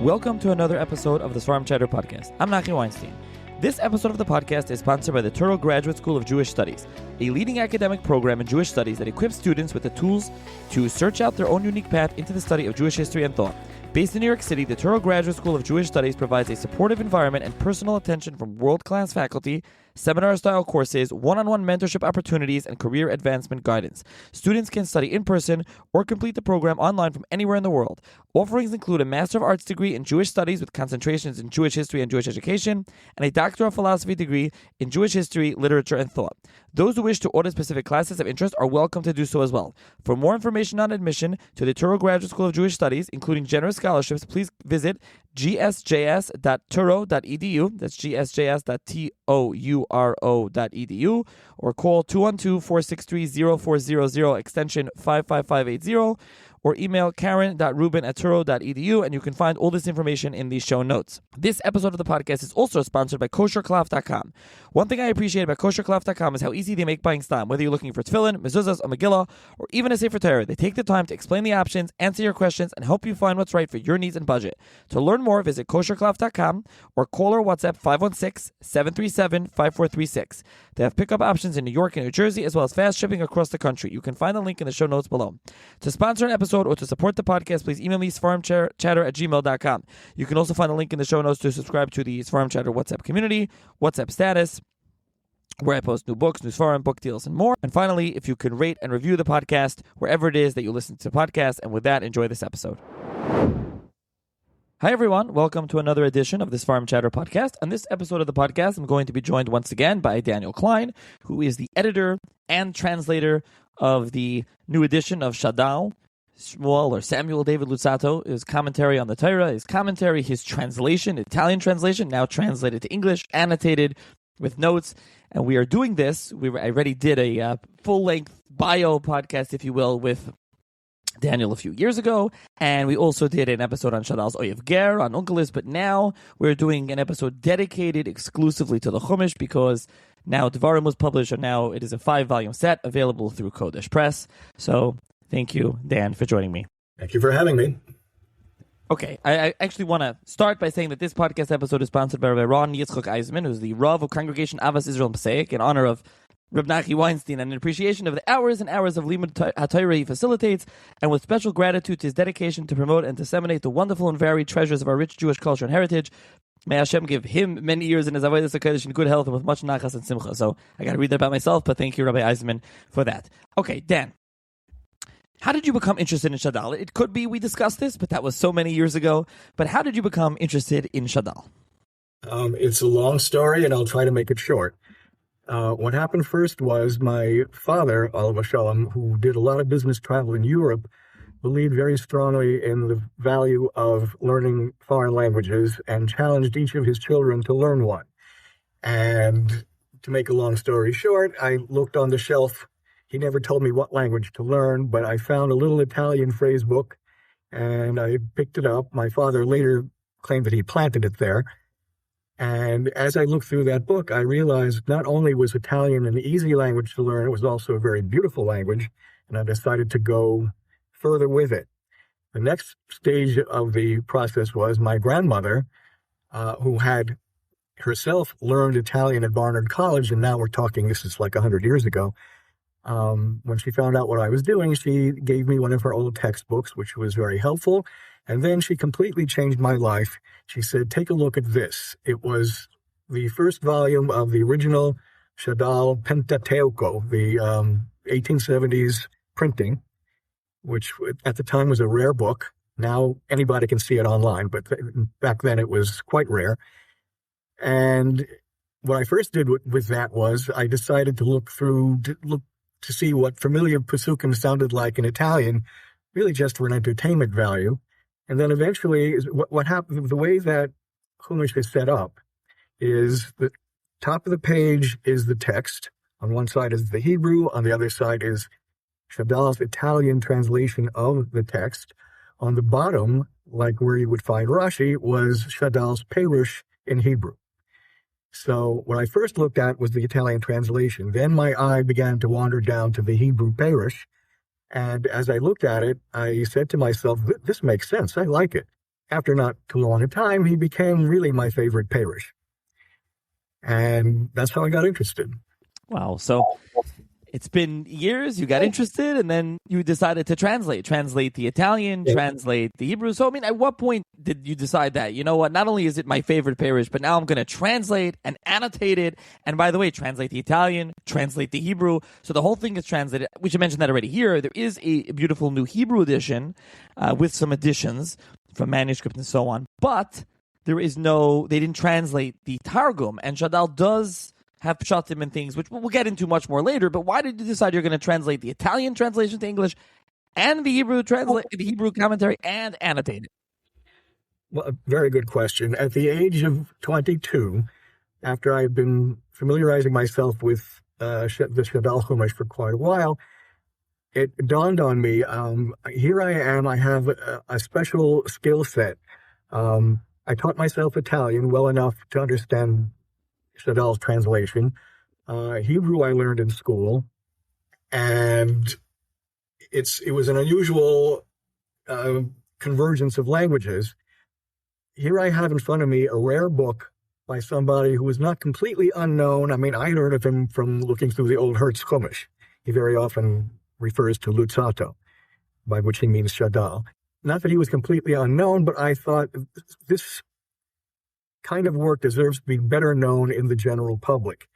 Welcome to another episode of the Svarim Chatter podcast. I'm Nachi Weinstein. This episode of the podcast is sponsored by the Touro Graduate School of Jewish Studies, a leading academic program in Jewish studies that equips students with the tools to search out their own unique path into the study of Jewish history and thought. Based in New York City, the Touro Graduate School of Jewish Studies provides a supportive environment and personal attention from world-class faculty, seminar-style courses, one-on-one mentorship opportunities, and career advancement guidance. Students can study in person or complete the program online from anywhere in the world. Offerings include a Master of Arts degree in Jewish Studies with concentrations in Jewish history and Jewish education, and a Doctor of Philosophy degree in Jewish history, literature, and thought. Those who wish to order specific classes of interest are welcome to do so as well. For more information on admission to the Touro Graduate School of Jewish Studies, including generous scholarships, please visit gsjs.touro.edu. That's gsjs.touro.edu, or call 212-463-0400 extension 55580, or email karen.rubin@touro.edu, and you can find all this information in the show notes. This episode of the podcast is also sponsored by koshercloth.com. One thing I appreciate about koshercloth.com is how easy they make buying stam. Whether you're looking for tefillin, mezuzahs, a megillah, or even a sefer Torah, they take the time to explain the options, answer your questions, and help you find what's right for your needs and budget. To learn more, visit koshercloth.com or call or WhatsApp 516-737-5436. They have pickup options in New York and New Jersey, as well as fast shipping across the country. You can find the link in the show notes below. To sponsor an episode or to support the podcast, please email me svarimchatter@gmail.com. You can also find a link in the show notes to subscribe to the Svarim Chatter WhatsApp community, WhatsApp status, where I post new books, new Svarim, book deals, and more. And finally, if you can rate and review the podcast wherever it is that you listen to the podcast. And with that, enjoy this episode. Hi everyone, welcome to another edition of the Svarim Chatter podcast. On this episode of the podcast, I'm going to be joined once again by Daniel Klein, who is the editor and translator of the new edition of Shadal, Shmuel or Samuel David Luzzatto, his commentary on the Torah, his commentary, his translation, Italian translation, now translated to English, annotated with notes. And we are doing this. I already did a full-length bio podcast, if you will, with Daniel a few years ago, and we also did an episode on Shadal's Oyev Ger, on Unkelis, but now we're doing an episode dedicated exclusively to the Chumash, because now Dvarim was published, and now it is a 5-volume set available through Kodesh Press. So thank you, Dan, for joining me. Thank you for having me. Okay, I actually want to start by saying that this podcast episode is sponsored by Rabbi Ron Yitzchok Eisman, who's the Rav of Congregation Avas Israel Passaic, in honor of Reb Nachi Weinstein, and in appreciation of the hours and hours of Limud HaTorah he facilitates, and with special gratitude to his dedication to promote and disseminate the wonderful and varied treasures of our rich Jewish culture and heritage. May Hashem give him many years in his Avodas HaKodesh in good health and with much nachas and simcha. So I got to read that about myself, but thank you, Rabbi Eisman, for that. Okay, Dan, how did you become interested in Shadal? It could be we discussed this, but that was so many years ago. But how did you become interested in Shadal? It's a long story, and I'll try to make it short. What happened first was my father, Alav Shalom, who did a lot of business travel in Europe, believed very strongly in the value of learning foreign languages and challenged each of his children to learn one. And to make a long story short, I looked on the shelf. He never told me what language to learn, but I found a little Italian phrase book, and I picked it up. My father later claimed that he planted it there. And as I looked through that book, I realized not only was Italian an easy language to learn, it was also a very beautiful language, and I decided to go further with it. The next stage of the process was my grandmother, who had herself learned Italian at Barnard College, and now we're talking, this is like 100 years ago. When she found out what I was doing, she gave me one of her old textbooks, which was very helpful. And then she completely changed my life. She said, take a look at this. It was the first volume of the original Shadal Pentateuco, the 1870s printing, which at the time was a rare book. Now anybody can see it online, but back then it was quite rare. And what I first did with that was I decided to look to see what familiar pasukim sounded like in Italian, really just for an entertainment value. And then eventually, what happened, the way that Chumash is set up is the top of the page is the text. On one side is the Hebrew, on the other side is Shadal's Italian translation of the text. On the bottom, like where you would find Rashi, was Shadal's Perush in Hebrew. So what I first looked at was the Italian translation. Then my eye began to wander down to the Hebrew Perush. And as I looked at it, I said to myself, this makes sense. I like it. after not too long a time, he became really my favorite parish. And that's how I got interested. Wow. So it's been years, you got interested, and then you decided to translate the Italian, translate the Hebrew. So, I mean, at what point did you decide that, you know what, not only is it my favorite parish, but now I'm going to translate and annotate it. And by the way, translate the Italian, translate the Hebrew. So the whole thing is translated. We should mention that already here. There is a beautiful new Hebrew edition with some additions from manuscript and so on. But they didn't translate the Targum. And Shadal does have pshatim and things, which we'll get into much more later. But why did you decide you're going to translate the Italian translation to English and the Hebrew commentary and annotate it? Well, a very good question. At the age of 22, after I've been familiarizing myself with the Shadal Chumash for quite a while, it dawned on me, here I am, I have a special skill set. I taught myself Italian well enough to understand Shadal's translation. Hebrew I learned in school, and it was an unusual convergence of languages. Here I have in front of me a rare book by somebody who is not completely unknown. I mean, I learned of him from looking through the old Hertz Chumash. He very often refers to Lutzato, by which he means Shadal. Not that he was completely unknown, but I thought this kind of work deserves to be better known in the general public.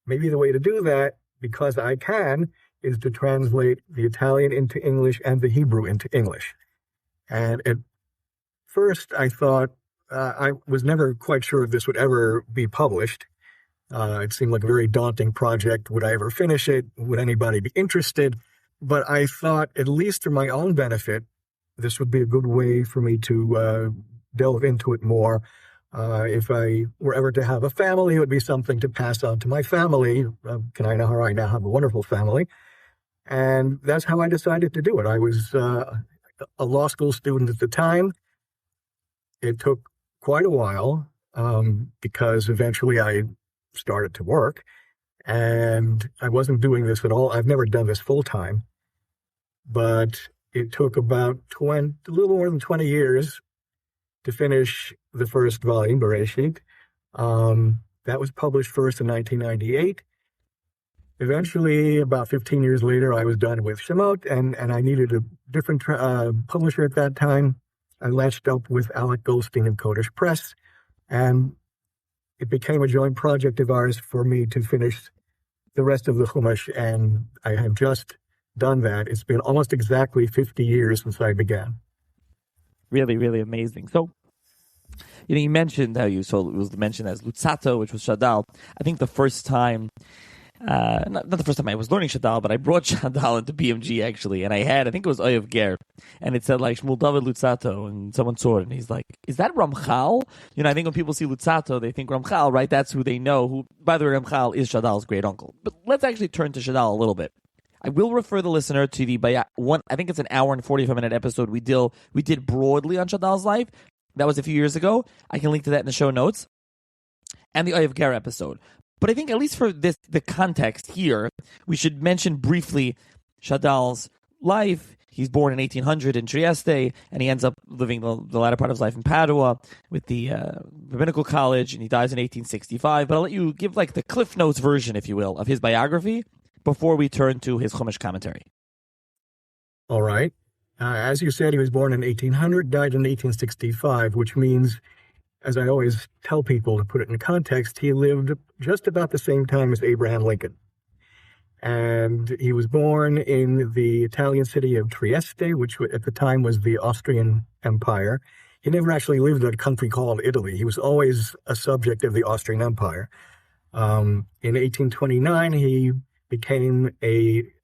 Maybe the way to do that, because I can, is to translate the Italian into English and the Hebrew into English. And at first I thought, I was never quite sure if this would ever be published. It seemed like a very daunting project. Would I ever finish it? Would anybody be interested? But I thought, at least for my own benefit, this would be a good way for me to delve into it more. If I were ever to have a family, it would be something to pass on to my family. I now have a wonderful family. And that's how I decided to do it. I was a law school student at the time. It took quite a while because eventually I started to work. And I wasn't doing this at all. I've never done this full time. But it took about a little more than 20 years to finish the first volume, Bereshit. That was published first in 1998. Eventually, about 15 years later, I was done with Shemot, and I needed a different publisher at that time. I latched up with Alec Goldstein and Kodesh Press, and it became a joint project of ours for me to finish the rest of the Chumash, and I have just done that. It's been almost exactly 50 years since I began. Really, really amazing. So, you mentioned how it was mentioned as Lutzato, which was Shadal. I think the first time, not the first time I was learning Shadal, but I brought Shadal into BMG actually, and I think it was Oyev Ger, and it said like Shmuel David Lutzato, and someone saw it, and he's like, is that Ramchal? I think when people see Lutzato, they think Ramchal, right? That's who they know, who, by the way, Ramchal is Shadal's great uncle. But let's actually turn to Shadal a little bit. I will refer the listener to the I think it's an hour and 45-minute episode we did broadly on Shadal's life. That was a few years ago. I can link to that in the show notes. And the Oyev Ger episode. But I think at least for the context here, we should mention briefly Shadal's life. He's born in 1800 in Trieste, and he ends up living the latter part of his life in Padua with the rabbinical college, and he dies in 1865. But I'll let you give like the Cliff Notes version, if you will, of his biography before we turn to his Chumash commentary. All right. As you said, he was born in 1800, died in 1865, which means, as I always tell people to put it in context, he lived just about the same time as Abraham Lincoln. And he was born in the Italian city of Trieste, which at the time was the Austrian Empire. He never actually lived in a country called Italy. He was always a subject of the Austrian Empire. In 1829, he became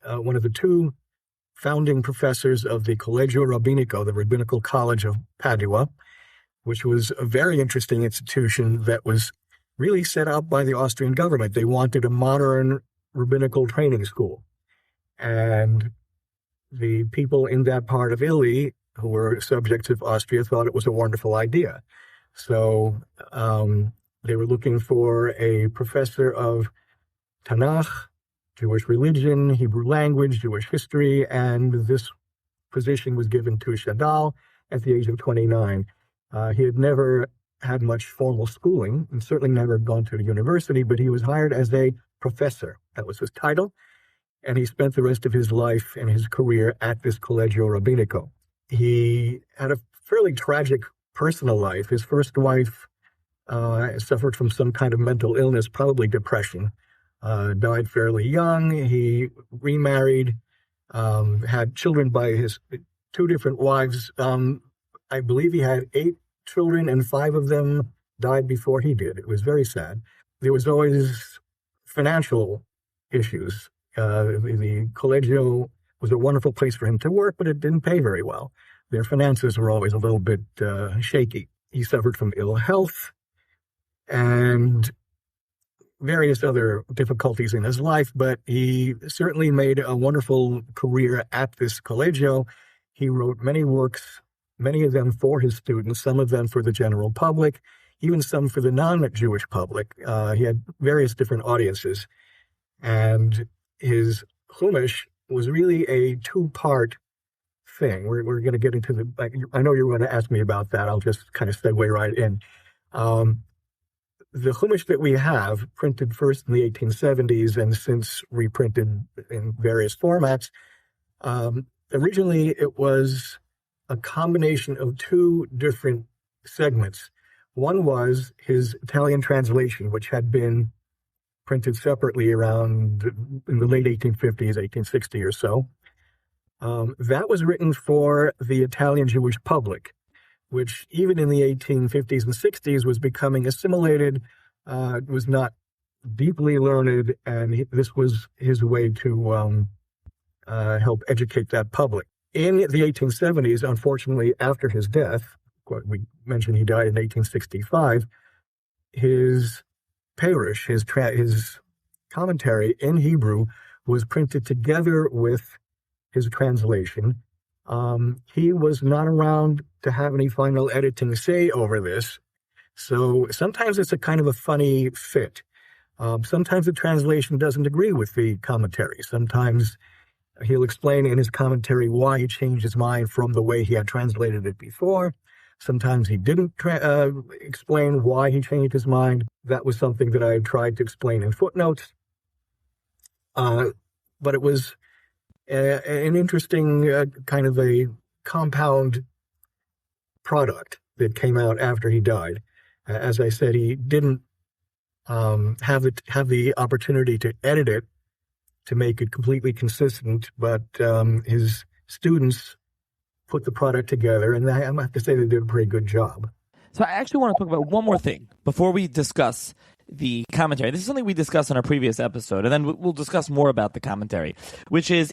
one of the two founding professors of the Collegio Rabbinico, the Rabbinical College of Padua, which was a very interesting institution that was really set up by the Austrian government. They wanted a modern rabbinical training school. And the people in that part of Italy who were subjects of Austria thought it was a wonderful idea. So they were looking for a professor of Tanakh, Jewish religion, Hebrew language, Jewish history, and this position was given to Shadal at the age of 29. He had never had much formal schooling and certainly never gone to the university, but he was hired as a professor. That was his title. And he spent the rest of his life and his career at this Collegio Rabbinico. He had a fairly tragic personal life. His first wife suffered from some kind of mental illness, probably depression, died fairly young. He remarried, had children by his two different wives. I believe he had 8 children, and 5 of them died before he did. It was very sad. There was always financial issues. The Collegio was a wonderful place for him to work, but it didn't pay very well. Their finances were always a little bit shaky. He suffered from ill health and various other difficulties in his life, but he certainly made a wonderful career at this Collegio. He wrote many works, many of them for his students, some of them for the general public, even some for the non-Jewish public. He had various different audiences, and his Chumash was really a 2-part thing. We're going to get into I know you're going to ask me about that. I'll just kind of segue right in. The Chumash that we have, printed first in the 1870s and since reprinted in various formats, originally it was a combination of 2 different segments. One was his Italian translation, which had been printed separately around in the late 1850s, 1860 or so. That was written for the Italian Jewish public, which even in the 1850s and 60s was becoming assimilated, was not deeply learned, and this was his way to help educate that public. In the 1870s, unfortunately, after his death, we mentioned he died in 1865, his Parish, his commentary in Hebrew, was printed together with his translation. He was not around to have any final editing say over this, so sometimes it's a kind of a funny fit. Sometimes the translation doesn't agree with the commentary. Sometimes he'll explain in his commentary why he changed his mind from the way he had translated it before. Sometimes he didn't explain why he changed his mind. That was something that I tried to explain in footnotes. But it was an interesting kind of a compound product that came out after he died. As I said, he didn't have the opportunity to edit it to make it completely consistent, but his students put the product together, and I have to say they did a pretty good job. So I actually want to talk about one more thing before we discuss the commentary. This is something we discussed in our previous episode, and then we'll discuss more about the commentary, which is,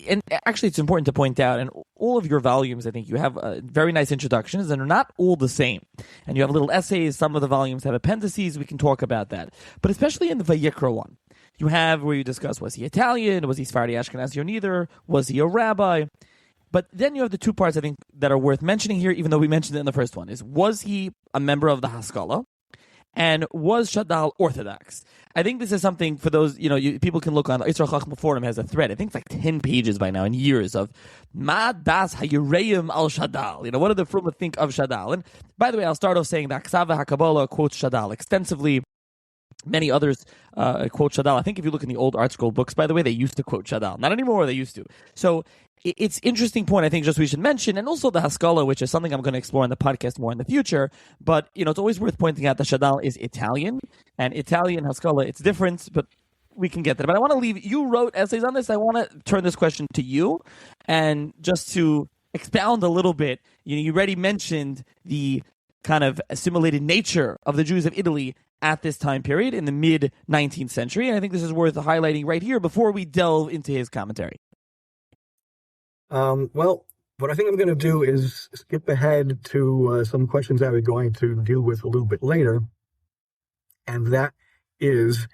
and actually it's important to point out, in all of your volumes, I think you have very nice introductions, and they're not all the same. And you have little essays. Some of the volumes have appendices. We can talk about that. But especially in the Vayikra one, you have where you discuss, was he Italian? Was he Sephardi, Ashkenazi, or neither? Was he a rabbi? But then you have the 2 parts, I think, that are worth mentioning here, even though we mentioned it in the first one, is was he a member of the Haskalah? And was Shadal Orthodox? I think this is something for those, people can look on. Israel Chachma Forum has a thread. I think it's like 10 pages by now in years of Ma das Hayureim al Shadal. What do the Fruma think of Shadal? And by the way, I'll start off saying that Ksava HaKabbalah quotes Shadal extensively. Many others quote Shadal. I think if you look in the old Art Scroll books, by the way, they used to quote Shadal. Not anymore, they used to. So it's interesting point, I think, just we should mention, and also the Haskalah, which is something I'm going to explore in the podcast more in the future. But, it's always worth pointing out that Shadal is Italian, and Italian Haskalah, it's different, but we can get there. But I want to leave, you wrote essays on this. I want to turn this question to you, and just to expound a little bit, you already mentioned the kind of assimilated nature of the Jews of Italy at this time period in the mid-19th century. And I think this is worth highlighting right here before we delve into his commentary. Well, what I think I'm going to do is skip ahead to some questions I was going to deal with a little bit later. And that is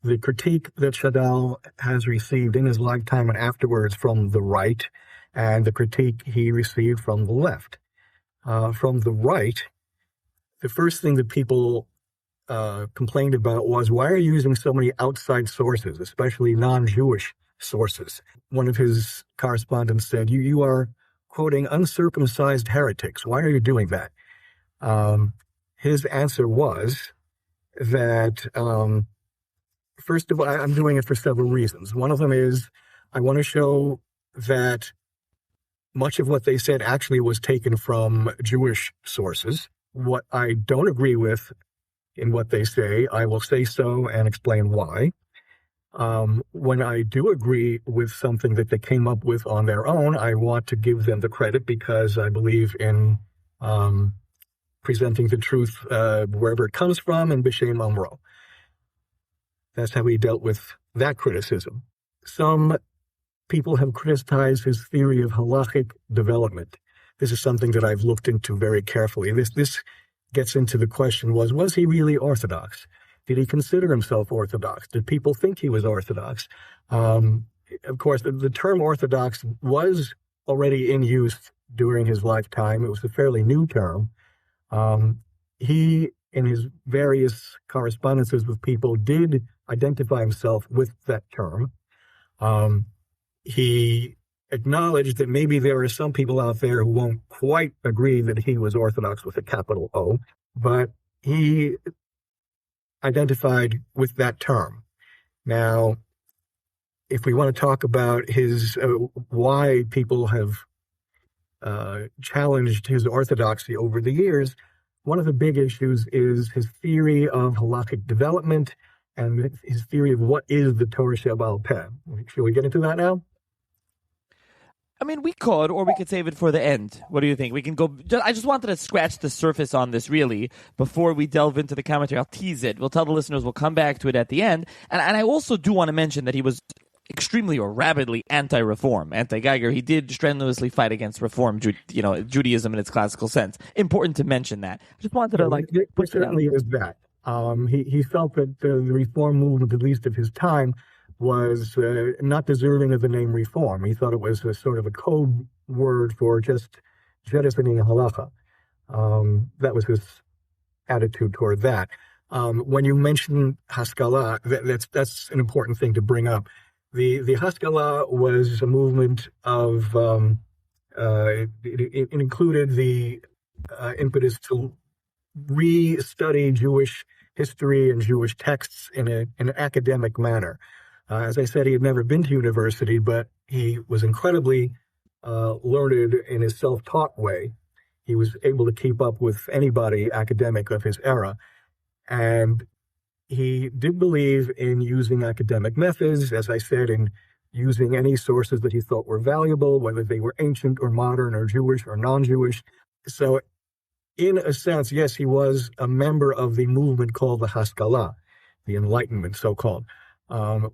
the critique that Shadal has received in his lifetime and afterwards from the right, and the critique he received from the left. From the right, the first thing that people complained about was, why are you using so many outside sources, especially non-Jewish sources? One of his correspondents said, you are quoting uncircumcised heretics. Why are you doing that? His answer was that, first of all, I'm doing it for several reasons. One of them is I want to show that much of what they said actually was taken from Jewish sources. What I don't agree with in what they say, I will say so and explain why. When I do agree with something that they came up with on their own, I want to give them the credit because I believe in presenting the truth wherever it comes from and b'shem omro. That's how he dealt with that criticism. Some people have criticized his theory of halachic development. This is something that I've looked into very carefully. This gets into the question was he really Orthodox? Did he consider himself Orthodox? Did people think he was Orthodox? Of course, the term Orthodox was already in use during his lifetime. It was a fairly new term. He, in his various correspondences with people, did identify himself with that term. He acknowledged that maybe there are some people out there who won't quite agree that he was Orthodox with a capital O, but he identified with that term. Now, if we want to talk about his why people have challenged his orthodoxy over the years, one of the big issues is his theory of halakhic development and his theory of what is the Torah She'ba'al Peh. Shall we get into that now? I mean, we could, or we could save it for the end. What do you think? We can go. I just wanted to scratch the surface on this, really, before we delve into the commentary. I'll tease it. We'll tell the listeners we'll come back to it at the end. And I also do want to mention that he was extremely or rabidly anti-reform, anti-Geiger. He did strenuously fight against reform, Judaism in its classical sense. Important to mention that. I just wanted to It certainly is that. He felt that the reform movement, at least of his time, was not deserving of the name reform. He thought it was a sort of a code word for just jettisoning halacha. That was his attitude toward that. When you mention Haskalah, that's an important thing to bring up. The Haskalah was a movement of, it included the impetus to re-study Jewish history and Jewish texts in an academic manner. As I said, he had never been to university, but he was incredibly learned in his self-taught way. He was able to keep up with anybody academic of his era. And he did believe in using academic methods, as I said, in using any sources that he thought were valuable, whether they were ancient or modern or Jewish or non-Jewish. So in a sense, yes, he was a member of the movement called the Haskalah, the Enlightenment, so-called.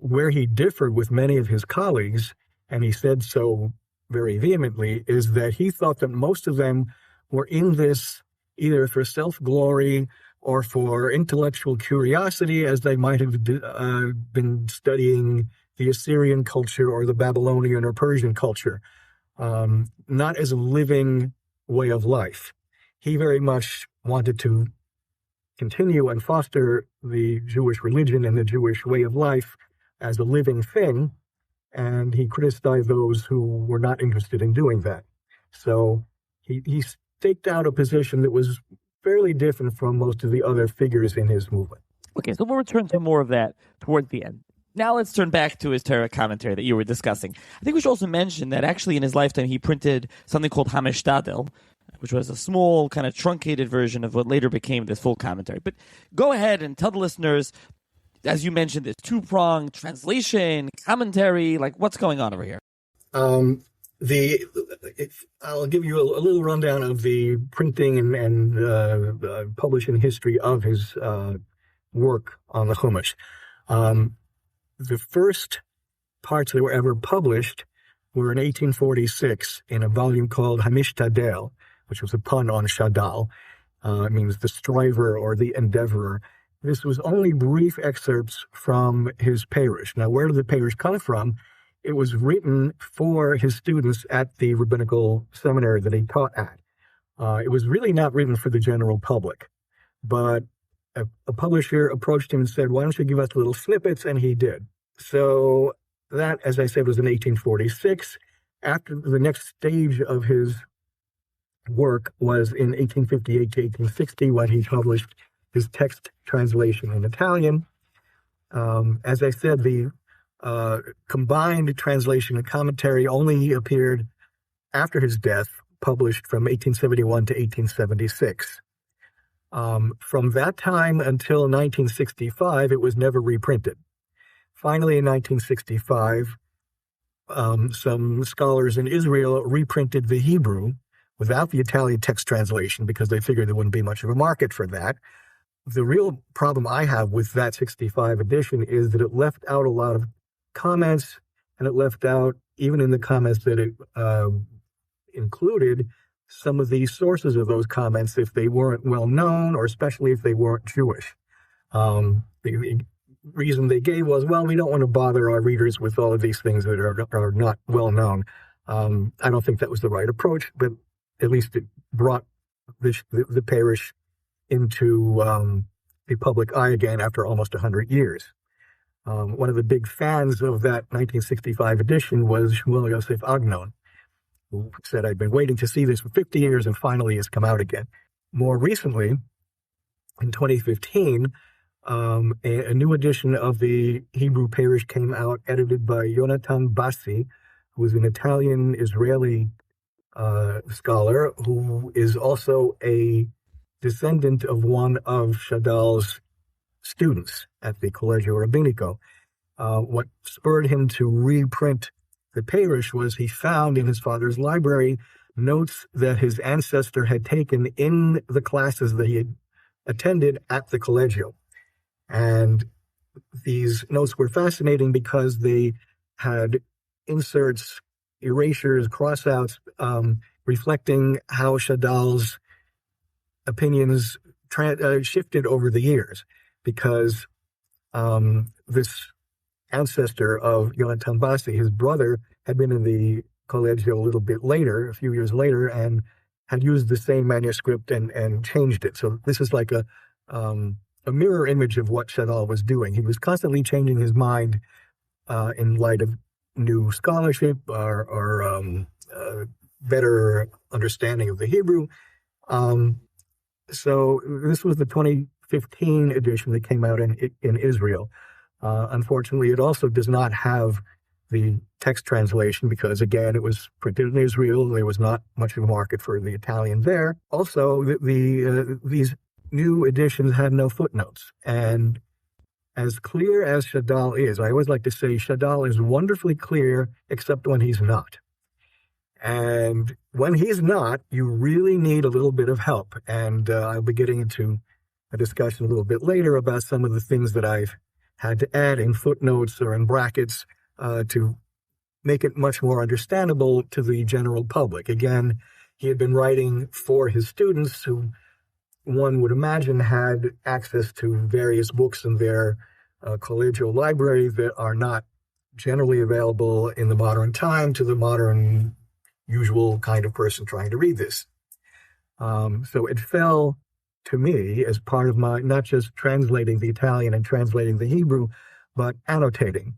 Where he differed with many of his colleagues, and he said so very vehemently, is that he thought that most of them were in this either for self-glory or for intellectual curiosity, as they might have been studying the Assyrian culture or the Babylonian or Persian culture, not as a living way of life. He very much wanted to continue and foster the Jewish religion and the Jewish way of life as a living thing, and he criticized those who were not interested in doing that. So he staked out a position that was fairly different from most of the other figures in his movement. Okay, so we'll return to more of that towards the end. Now let's turn back to his Torah commentary that you were discussing. I think we should also mention that actually in his lifetime he printed something called Shadal, which was a small, kind of truncated version of what later became this full commentary. But go ahead and tell the listeners, as you mentioned, this two-pronged translation, commentary, like what's going on over here? I'll give you a little rundown of the printing and publishing history of his work on the Chumash. The first parts that were ever published were in 1846 in a volume called Shadal, which was a pun on Shadal. It means the striver or the endeavorer. This was only brief excerpts from his parish. Now, where did the parish come from? It was written for his students at the rabbinical seminary that he taught at. It was really not written for the general public, but a publisher approached him and said, why don't you give us little snippets? And he did. So that, as I said, was in 1846. After the next stage of his work was in 1858 to 1860 when he published his text translation in Italian. As I said, the combined translation and commentary only appeared after his death, published from 1871 to 1876. From that time until 1965, it was never reprinted. Finally, in 1965, some scholars in Israel reprinted the Hebrew without the Italian text translation because they figured there wouldn't be much of a market for that. The real problem I have with that 65 edition is that it left out a lot of comments, and it left out, even in the comments that it included, some of the sources of those comments if they weren't well known, or especially if they weren't Jewish. The reason they gave was, well, we don't want to bother our readers with all of these things that are not well known. I don't think that was the right approach, but at least it brought the parish into the public eye again after almost 100 years. One of the big fans of that 1965 edition was Shmuel Yosef Agnon, who said, I've been waiting to see this for 50 years and finally has come out again. More recently, in 2015, a new edition of the Hebrew Parish came out, edited by Yonatan Bassi, who is an Italian-Israeli scholar who is also a descendant of one of Shadal's students at the Collegio Rabbinico. What spurred him to reprint the parish was he found in his father's library notes that his ancestor had taken in the classes that he had attended at the Collegio. And these notes were fascinating because they had inserts, erasures, crossouts, reflecting how Shadal's opinions shifted over the years, because this ancestor of Yonatan Bassi, his brother, had been in the Collegio a little bit later, a few years later, and had used the same manuscript and changed it. So this is like a mirror image of what Shadal was doing. He was constantly changing his mind in light of new scholarship or better understanding of the Hebrew. So this was the 2015 edition that came out in Israel. Unfortunately, it also does not have the text translation because, again, it was printed in Israel. There was not much of a market for the Italian there. Also, these new editions had no footnotes. And as clear as Shadal is, I always like to say Shadal is wonderfully clear, except when he's not. And when he's not, you really need a little bit of help. And I'll be getting into a discussion a little bit later about some of the things that I've had to add in footnotes or in brackets to make it much more understandable to the general public. Again, he had been writing for his students who one would imagine had access to various books in their collegial library that are not generally available in the modern time to the modern usual kind of person trying to read this. So it fell to me as part of my, not just translating the Italian and translating the Hebrew, but annotating,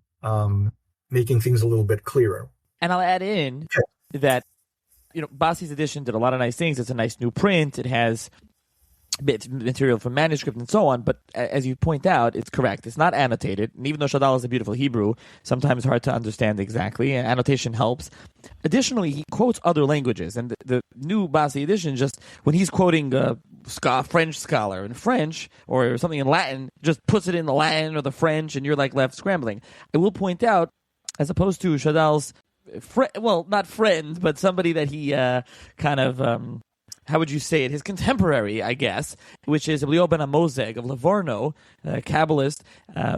making things a little bit clearer. And I'll add in that, Bassi's edition did a lot of nice things. It's a nice new print. It has material from manuscript and so on, but as you point out, it's correct. It's not annotated, and even though Shadal is a beautiful Hebrew, sometimes hard to understand exactly, and annotation helps. Additionally, he quotes other languages, and the new Bassi edition, just when he's quoting a French scholar in French or something in Latin, just puts it in the Latin or the French, and you're left scrambling. I will point out, as opposed to Shadal's not friend, but somebody that he how would you say it? His contemporary, I guess, which is Elio ben Amozeg of Livorno, a Kabbalist,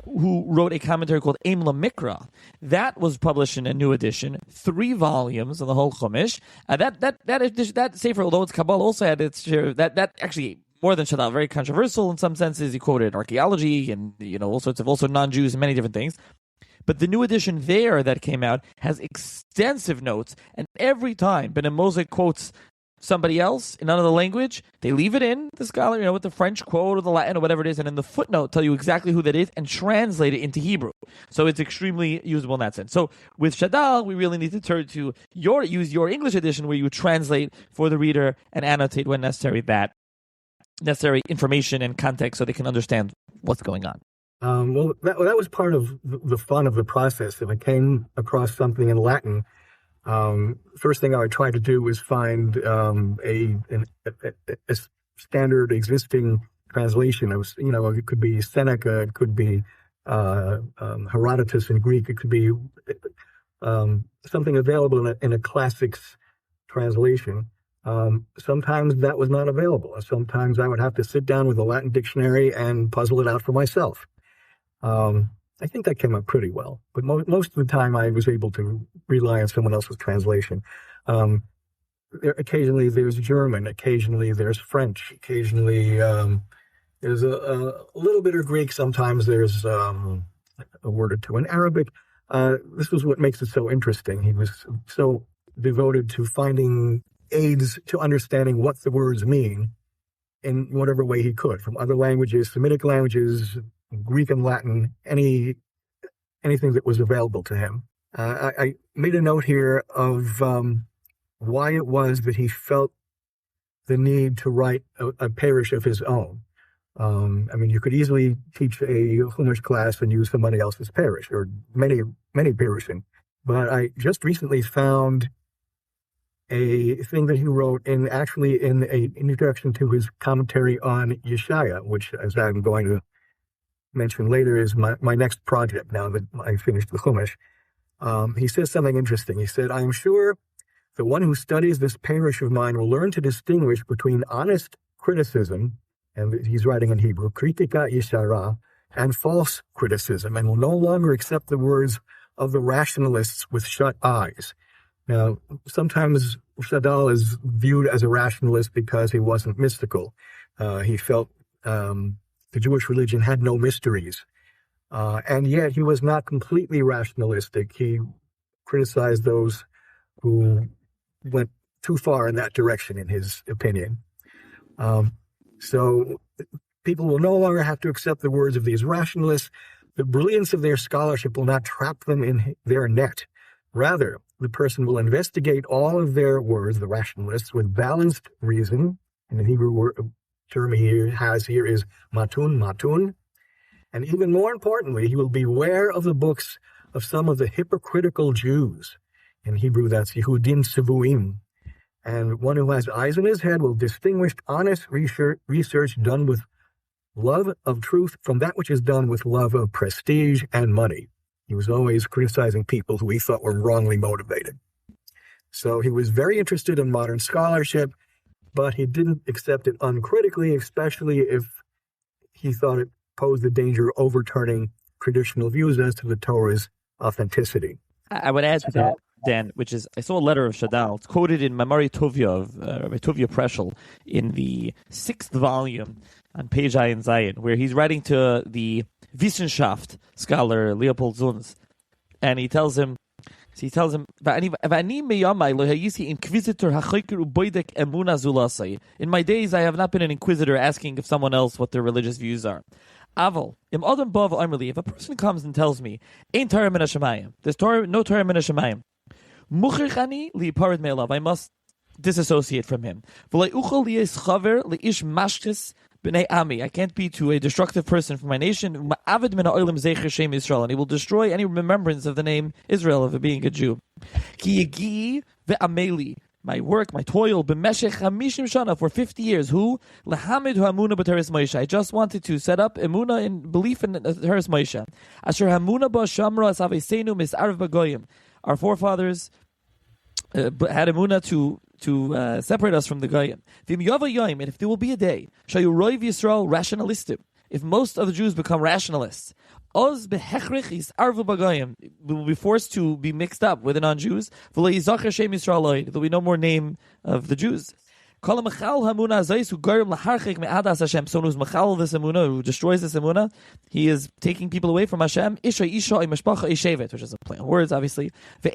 who wrote a commentary called Aim LaMikra. That was published in a new edition, 3 volumes of the whole Chumash. That Sefer, although it's Kabbalah, also had its share. That actually, more than Shadal, very controversial in some senses. He quoted archaeology and all sorts of also non-Jews and many different things. But the new edition there that came out has extensive notes, and every time Ben Amozeg quotes somebody else in another language, they leave it in, the scholar, with the French quote or the Latin or whatever it is, and in the footnote tell you exactly who that is and translate it into Hebrew. So it's extremely usable in that sense. So with Shadal, we really need to turn to use your English edition where you translate for the reader and annotate when necessary that necessary information and context so they can understand what's going on. Well, that was part of the fun of the process. If I came across something in Latin, first thing I would try to do was find a standard existing translation. It could be Seneca, it could be Herodotus in Greek, it could be something available in a classics translation. Sometimes that was not available. Sometimes I would have to sit down with a Latin dictionary and puzzle it out for myself. I think that came out pretty well, but most of the time I was able to rely on someone else's translation. Occasionally there's German, occasionally there's French, occasionally there's a little bit of Greek, sometimes there's a word or two in Arabic. This was what makes it so interesting. He was so devoted to finding aids to understanding what the words mean in whatever way he could, from other languages, Semitic languages, Greek and Latin, anything that was available to him. I made a note here of why it was that he felt the need to write a parish of his own. You could easily teach a Chumash class and use somebody else's parish, or many parishing. But I just recently found a thing that he wrote in an introduction to his commentary on Yeshaya, which, as I'm going to mention later, is my next project now that I finished the Chumash. He says something interesting. He said, "I am sure the one who studies this parish of mine will learn to distinguish between honest criticism," and he's writing in Hebrew, kritika yeshara, and false criticism, and will no longer accept the words of the rationalists with shut eyes. Now, sometimes Shadal is viewed as a rationalist because he wasn't mystical. He felt the Jewish religion had no mysteries. And yet he was not completely rationalistic. He criticized those who went too far in that direction, in his opinion. So people will no longer have to accept the words of these rationalists. The brilliance of their scholarship will not trap them in their net. Rather, the person will investigate all of their words, the rationalists, with balanced reason. And the Hebrew term he has here is matun. And even more importantly, he will beware of the books of some of the hypocritical Jews. In Hebrew, that's Yehudim Sevuim. And one who has eyes in his head will distinguish honest research done with love of truth from that which is done with love of prestige and money. He was always criticizing people who he thought were wrongly motivated. So he was very interested in modern scholarship, but he didn't accept it uncritically, especially if he thought it posed the danger of overturning traditional views as to the Torah's authenticity. I would add to that, Dan, which is, I saw a letter of Shadal. It's quoted in Mamari Tovia of Rabbi Tovia Preschel in the 6th volume on page Ayin Zayin, where he's writing to the Wissenschaft scholar Leopold Zunz, and he tells him, in my days, I have not been an inquisitor asking of someone else what their religious views are. If a person comes and tells me, "Ain't Torah min hashamayim," there's no Torah min hashamayim, I must disassociate from him. I can't be to a destructive person for my nation, and he will destroy any remembrance of the name Israel, of it being a Jew. My work, my toil, for 50 years. I just wanted to set up emuna in belief in Teres Moshe. Our forefathers had emuna to separate us from the Goyim. And if there will be a day, Yisrael rationalistic, if most of the Jews become rationalists, we will be forced to be mixed up with the non-Jews. There will be no more name of the Jews. Someone who's machal this emuna, who destroys this emuna, he is taking people away from Hashem. Which is a play on words, obviously. There's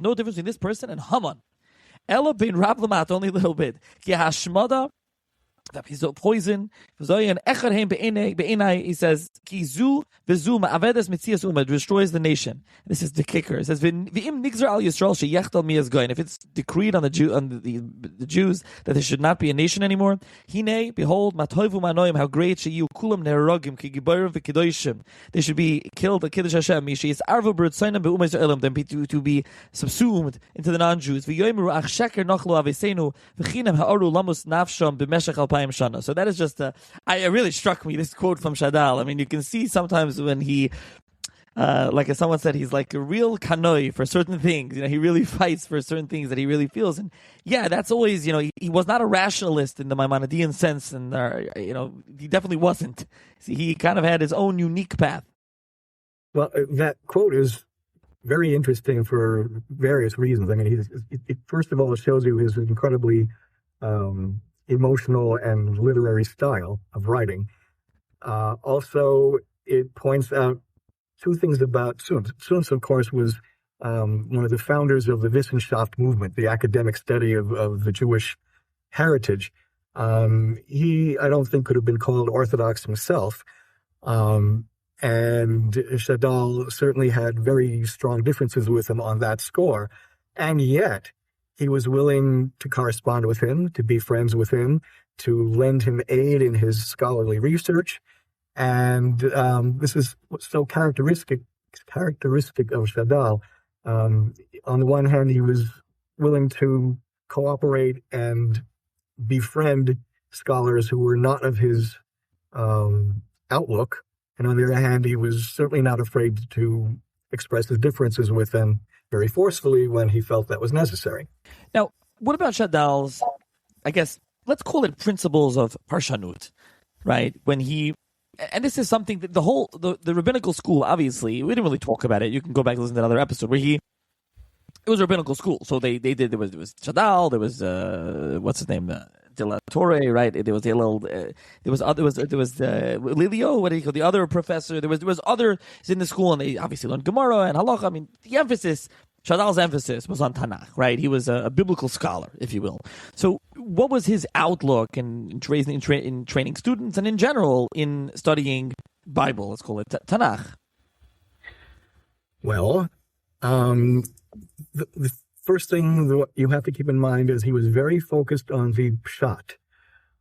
no difference between this person and Haman. Ella bin Rablamat, only a little bit. Ki hashmada, that he's a poison. He says, Ki zu v'zu ma'avedes mitzias umad, destroys the nation. This is the kicker. It says, V'im nigzer al Yisrael sheyechtal mi goyin. If it's decreed on the Jews that there should not be a nation anymore, Hine, behold, matoivu manoim, how great sheyu kulam nerogim ki giborim v'kedoshim. They should be killed, the Kiddush Hashem, Mishi is arvu b'rutzainam be'umay Israelim, them to be subsumed into the non-Jews. V'yoimru ach sheker nochlu avesenu, v'chinem ha'oru lamus nafsham b'meshech alpayim shana. So that is just it really struck me, this quote from Shadal. I mean, you can see sometimes when he, like as someone said, he's like a real kanoi for certain things. He really fights for certain things that he really feels. And yeah, that's always, he was not a rationalist in the Maimonidean sense. And, he definitely wasn't. See, he kind of had his own unique path. Well, that quote is very interesting for various reasons. I mean, it first of all, it shows you his incredibly emotional and literary style of writing. Also, it points out two things about Sunz. Sunz, of course, was one of the founders of the Wissenschaft movement, the academic study of the Jewish heritage. He, I don't think, could have been called Orthodox himself. And Shadal certainly had very strong differences with him on that score. And yet, he was willing to correspond with him, to be friends with him, to lend him aid in his scholarly research. And this is what's so characteristic of Shadal. On the one hand, he was willing to cooperate and befriend scholars who were not of his outlook. And on the other hand, he was certainly not afraid to express his differences with them very forcefully when he felt that was necessary. Now, what about Shadal's, I guess, let's call it principles of Parshanut, right? When he, and this is something that the rabbinical school, obviously, we didn't really talk about it. You can go back and listen to another episode where it was a rabbinical school. So there was Shadal, there was, what's his name? De La Torre, right? There was Lilio, what do you call the other professor? There was others in the school, and they obviously learned Gemara and Halacha. I mean, Shadal's emphasis was on Tanakh, right? He was a biblical scholar, if you will. So, what was his outlook in training students, and in general in studying Bible? Let's call it Tanakh. Well, the first thing that you have to keep in mind is he was very focused on the pshat.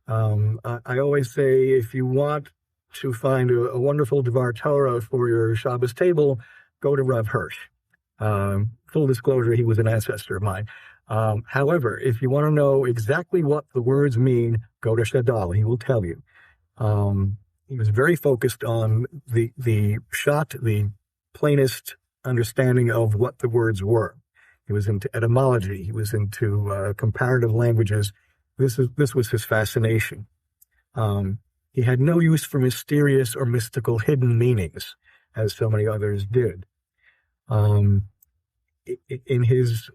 I always say, if you want to find a wonderful Devar Torah for your Shabbos table, go to Rav Hirsch. Full disclosure, he was an ancestor of mine. However, if you want to know exactly what the words mean, go to Shadal. He will tell you. He was very focused on the pshat, the plainest understanding of what the words were. He was into etymology. He was into comparative languages. This was his fascination. He had no use for mysterious or mystical hidden meanings, as so many others did. In his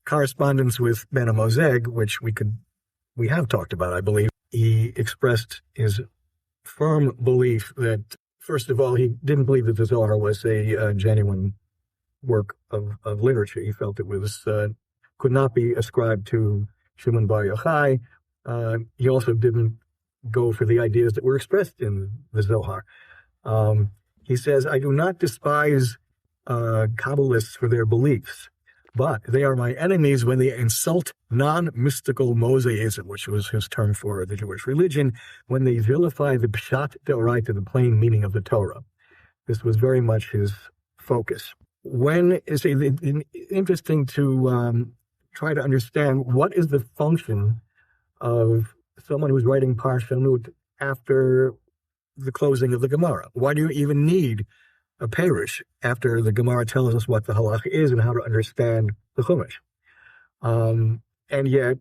correspondence with Ben Moseg, which we have talked about, I believe, he expressed his firm belief that, first of all, he didn't believe that the Zohar was a genuine work of literature. He felt it was could not be ascribed to Shimon Bar Yochai. He also didn't go for the ideas that were expressed in the Zohar. He says, I do not despise Kabbalists for their beliefs, but they are my enemies when they insult non-mystical Mosaism, which was his term for the Jewish religion, when they vilify the Pshat Deoraita, the plain meaning of the Torah. This was very much his focus. When it's interesting to try to understand what is the function of someone who's writing Parshanut after the closing of the Gemara. Why do you even need a Perush after the Gemara tells us what the Halach is and how to understand the Chumash? And yet,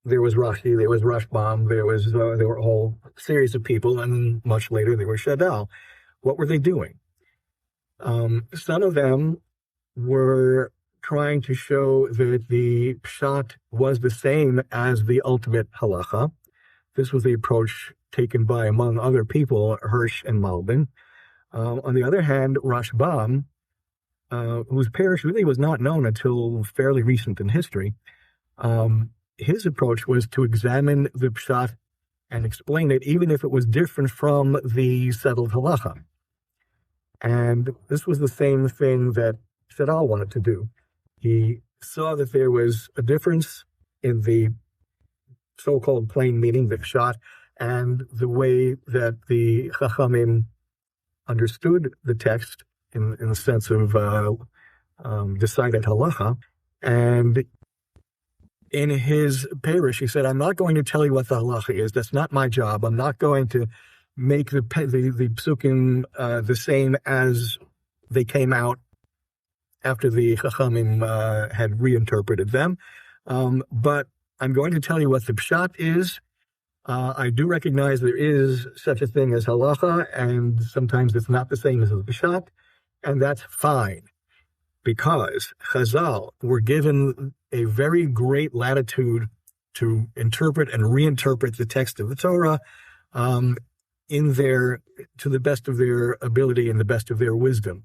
there was Rashi, there was Rashbam, there were a whole series of people, and much later there was Shadal. What were they doing? Some of them were trying to show that the Pshat was the same as the ultimate halacha. This was the approach taken by, among other people, Hirsch and Malbin. On the other hand, Rashbam, whose parish really was not known until fairly recent in history, His approach was to examine the pshat and explain it, even if it was different from the settled halacha. And this was the same thing that Shadal wanted to do. He saw that there was a difference in the so-called plain meaning, the pshat, and the way that the Chachamim understood the text in the sense of decided halacha. And in his parish, he said, I'm not going to tell you what the halacha is. That's not my job. I'm not going to make the psukim the same as they came out after the Chachamim had reinterpreted them. But I'm going to tell you what the pshat is. I do recognize there is such a thing as halacha, and sometimes it's not the same as the pshat, and that's fine, because Chazal were given a very great latitude to interpret and reinterpret the text of the Torah to the best of their ability and the best of their wisdom.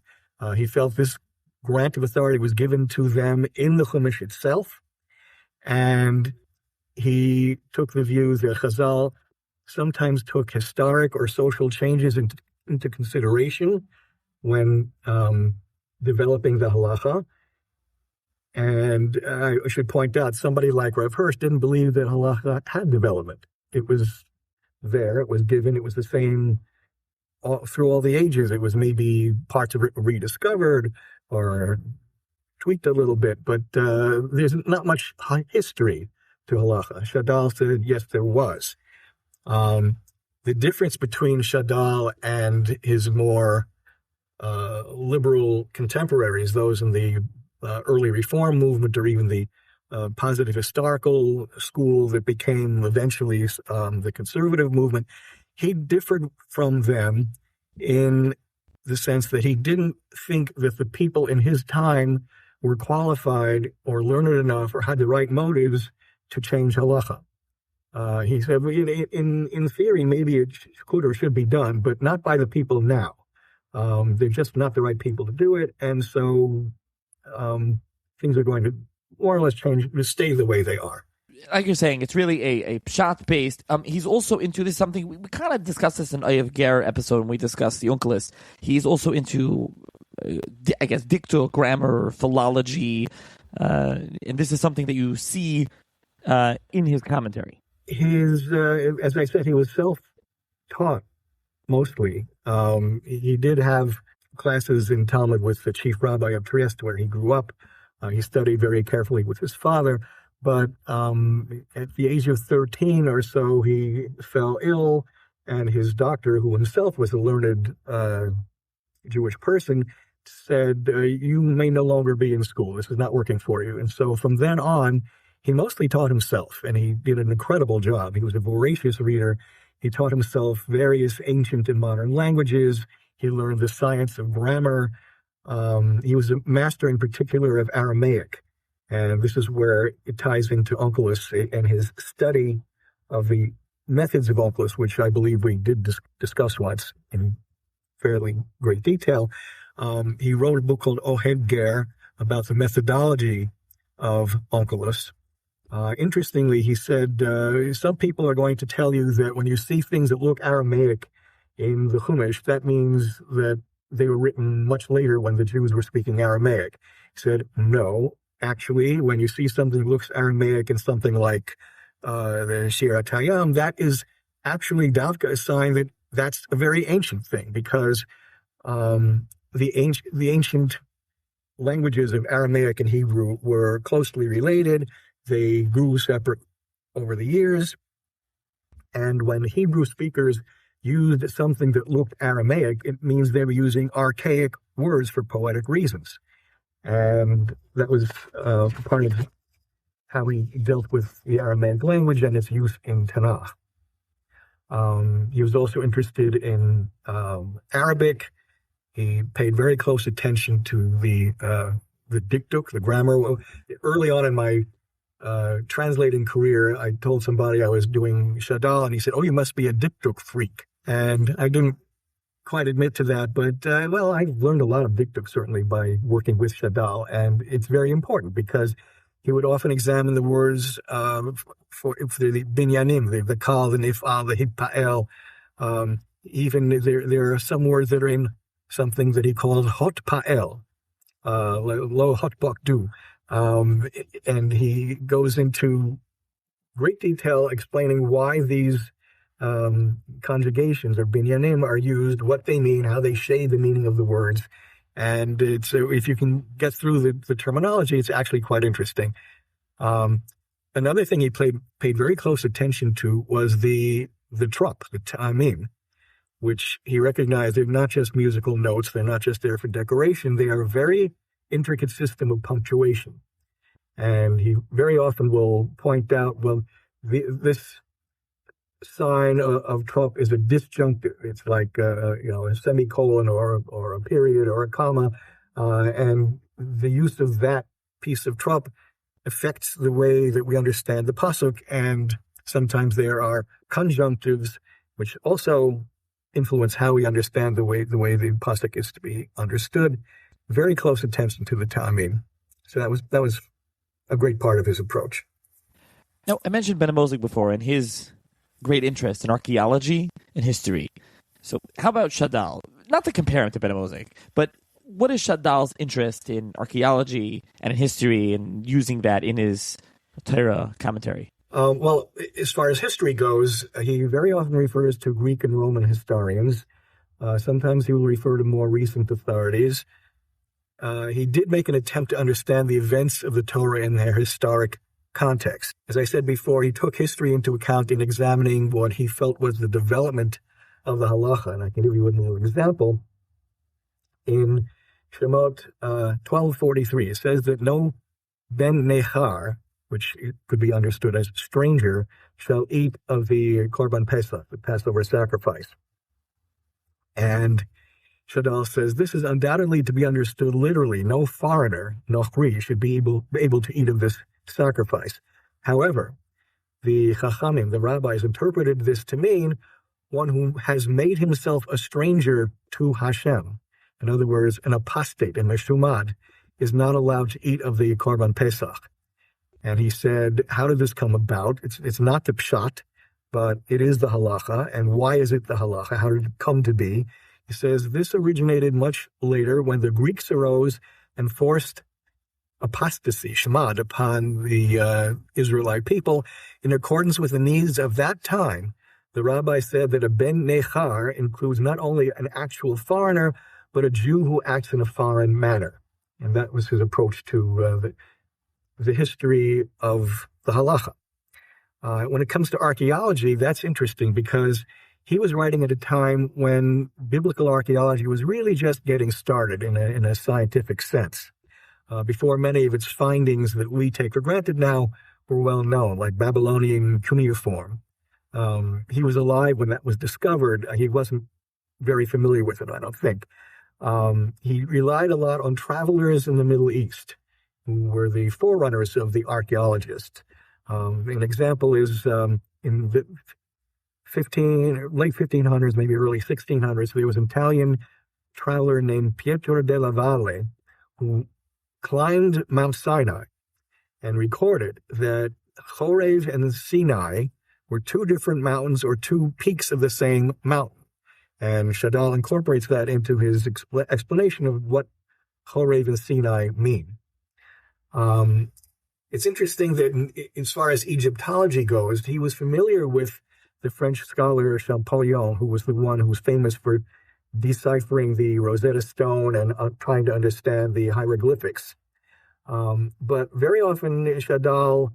He felt this grant of authority was given to them in the Chumash itself, and he took the view that Chazal sometimes took historic or social changes into consideration when developing the halacha. And I should point out, somebody like Rav Hirsch didn't believe that halacha had development. It was there, it was given, it was the same through all the ages. It was maybe parts of it rediscovered or tweaked a little bit, but there's not much history to halacha. Shadal said, yes, there was. The difference between Shadal and his more liberal contemporaries, those in the early Reform movement, or even the positive historical school that became eventually the conservative movement, he differed from them in the sense that he didn't think that the people in his time were qualified or learned enough or had the right motives to change halacha. He said, in theory, maybe it could or should be done, but not by the people now. They're just not the right people to do it, and so things are going to more or less stay the way they are. Like you're saying, it's really a pshat-based. He's also into this, something, we kind of discussed this in Ayev Ger episode when we discussed the Onkelos. He's also into, I guess, dicto, grammar, philology, and this is something that you see in his commentary. As I said, he was self-taught mostly. He did have classes in Talmud with the chief rabbi of Trieste, where he grew up. He studied very carefully with his father, but at the age of 13 or so, he fell ill, and his doctor, who himself was a learned Jewish person, said, you may no longer be in school. This is not working for you. And so from then on, he mostly taught himself, and he did an incredible job. He was a voracious reader. He taught himself various ancient and modern languages. He learned the science of grammar. He was a master in particular of Aramaic. And this is where it ties into Onkelos and his study of the methods of Onkelos, which I believe we did discuss once in fairly great detail. He wrote a book called Ohed Ger about the methodology of Onkelos. Interestingly, he said, some people are going to tell you that when you see things that look Aramaic in the Chumash, that means that they were written much later when the Jews were speaking Aramaic. He said, no, actually, when you see something that looks Aramaic in something like the Shir HaTayam, that is actually Davka, a sign that that's a very ancient thing, because the ancient languages of Aramaic and Hebrew were closely related. They grew separate over the years. And when Hebrew speakers used something that looked Aramaic, it means they were using archaic words for poetic reasons. And that was part of how he dealt with the Aramaic language and its use in Tanakh. He was also interested in Arabic. He paid very close attention to the diktuk, the grammar. Early on in my translating career, I told somebody I was doing Shadal, and he said, "Oh, you must be a diktuk freak." And I didn't quite admit to that, but I learned a lot of diktuk certainly by working with Shadal, and it's very important because he would often examine the words for the binyanim, the kal, the nifal, the hitpa'el. Even there are some words that are in something that he called hot pa'el, lo hot bakdu. And he goes into great detail explaining why these conjugations or binyanim are used, what they mean, how they shade the meaning of the words. And if you can get through the terminology, it's actually quite interesting. Another thing he paid very close attention to was the trup, the ta'amim, which he recognized they're not just musical notes, they're not just there for decoration, they are a very intricate system of punctuation. And he very often will point out, well, this sign of trup is a disjunctive. It's like a semicolon or a period or a comma, and the use of that piece of trup affects the way that we understand the pasuk. And sometimes there are conjunctives which also influence how we understand the way the pasuk is to be understood. Very close attention to the ta'amim. So that was a great part of his approach. Now, I mentioned Ben Moslik before and his great interest in archaeology and history. So how about Shadal? Not to compare him to Ben Moslik, but what is Shadal's interest in archaeology and in history and using that in his Torah commentary? Well, as far as history goes, he very often refers to Greek and Roman historians. Sometimes he will refer to more recent authorities. He did make an attempt to understand the events of the Torah in their historic context. As I said before, he took history into account in examining what he felt was the development of the halacha. And I can give you a little example. In Shemot 12:43, it says that no ben nechar, which could be understood as stranger, shall eat of the korban pesach, the Passover sacrifice. And Shadal says this is undoubtedly to be understood literally. No foreigner, nochri, should be able to eat of this sacrifice. However, the chachamim, the rabbis, interpreted this to mean one who has made himself a stranger to Hashem. In other words, an apostate, a meshumad, is not allowed to eat of the korban pesach. And he said, how did this come about? It's not the pshat, but it is the halacha. And why is it the halacha? How did it come to be? He says this originated much later when the Greeks arose and forced apostasy, shemad, upon the Israelite people. In accordance with the needs of that time, the rabbi said that a ben nechar includes not only an actual foreigner, but a Jew who acts in a foreign manner. And that was his approach to the history of the halacha. When it comes to archaeology, that's interesting because he was writing at a time when biblical archaeology was really just getting started in a scientific sense. Before many of its findings that we take for granted now were well known, like Babylonian cuneiform. He was alive when that was discovered. He wasn't very familiar with it, I don't think. He relied a lot on travelers in the Middle East, who were the forerunners of the archaeologists. An example is in the late 1500s, maybe early 1600s, there was an Italian traveler named Pietro della Valle who climbed Mount Sinai and recorded that Chorev and Sinai were two different mountains or two peaks of the same mountain. And Shadal incorporates that into his explanation of what Chorev and Sinai mean. It's interesting that as far as Egyptology goes, he was familiar with the French scholar Champollion, who was the one who was famous for deciphering the Rosetta Stone and trying to understand the hieroglyphics. But very often Shadal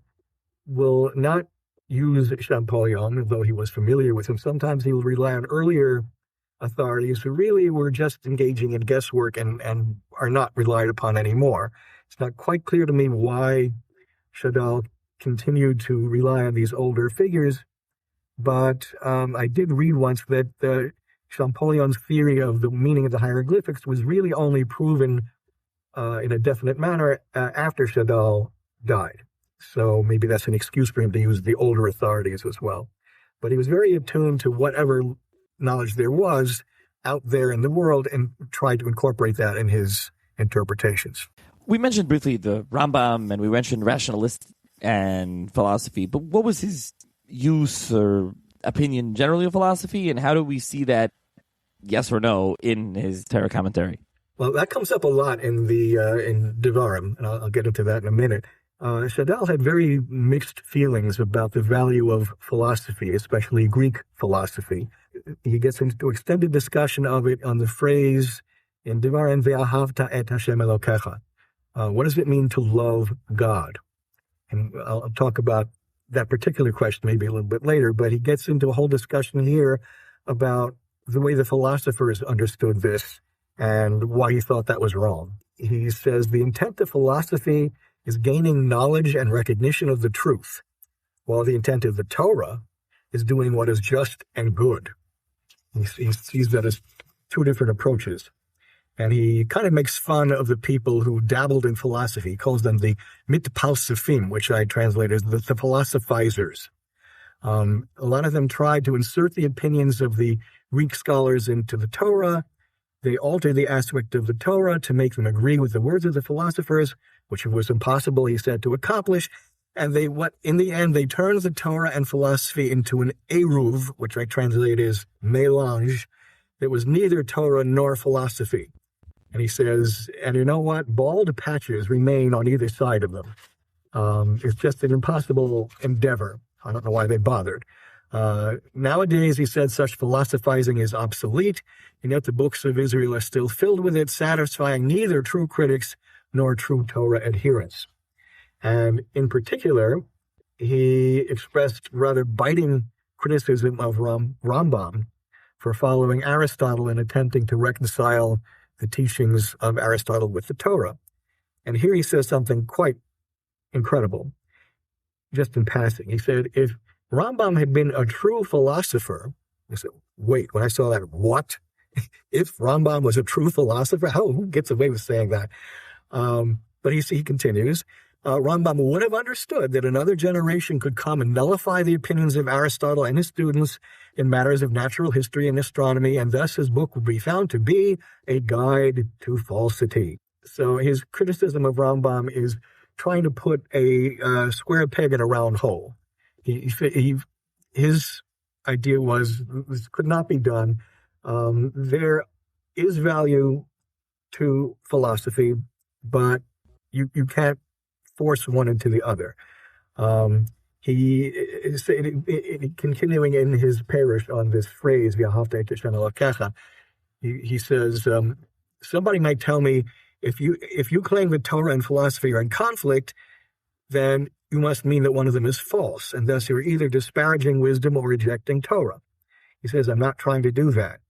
will not use Champollion, though he was familiar with him. Sometimes he will rely on earlier authorities who really were just engaging in guesswork and are not relied upon anymore. It's not quite clear to me why Shadal continued to rely on these older figures, but I did read once that Champollion's theory of the meaning of the hieroglyphics was really only proven in a definite manner after Shadal died. So maybe that's an excuse for him to use the older authorities as well. But he was very attuned to whatever knowledge there was out there in the world and tried to incorporate that in his interpretations. we mentioned briefly the Rambam, and we mentioned rationalist and philosophy, but what was his use or opinion generally of philosophy, and how do we see that, yes or no, in his Torah commentary? Well, that comes up a lot in Devarim, and I'll get into that in a minute. Shadal had very mixed feelings about the value of philosophy, especially Greek philosophy. He gets into extended discussion of it on the phrase in Devarim, Ve'ahavta et Hashem Elokecha. What does it mean to love God? And I'll talk about that particular question maybe a little bit later, but he gets into a whole discussion here about the way the philosophers understood this and why he thought that was wrong. He says the intent of philosophy is gaining knowledge and recognition of the truth, while the intent of the Torah is doing what is just and good. He sees that as two different approaches. And he kind of makes fun of the people who dabbled in philosophy. He calls them the mitpalsifim, which I translate as the philosophizers. A lot of them tried to insert the opinions of the Greek scholars into the Torah. They altered the aspect of the Torah to make them agree with the words of the philosophers, which was impossible, he said, to accomplish. And in the end, they turned the Torah and philosophy into an eruv, which I translate as mélange, that was neither Torah nor philosophy. And he says, and you know what? Bald patches remain on either side of them. It's just an impossible endeavor. I don't know why they bothered. Nowadays, he said, such philosophizing is obsolete, and yet the books of Israel are still filled with it, satisfying neither true critics nor true Torah adherents. And in particular, he expressed rather biting criticism of Rambam for following Aristotle and attempting to reconcile the teachings of Aristotle with the Torah. And here he says something quite incredible, just in passing. He said, if Rambam had been a true philosopher, I said, wait, when I saw that, what? If Rambam was a true philosopher? Who gets away with saying that? But he continues, Rambam would have understood that another generation could come and nullify the opinions of Aristotle and his students in matters of natural history and astronomy, and thus his book would be found to be a guide to falsity. So his criticism of Rambam is trying to put a square peg in a round hole. His idea was this could not be done. There is value to philosophy, but you can't force one into the other. He is continuing in his parish on this phrase, "V'ahavta et Hashem Elokecha." He says, somebody might tell me, if you claim that Torah and philosophy are in conflict, then you must mean that one of them is false, and thus you're either disparaging wisdom or rejecting Torah. He says, I'm not trying to do that.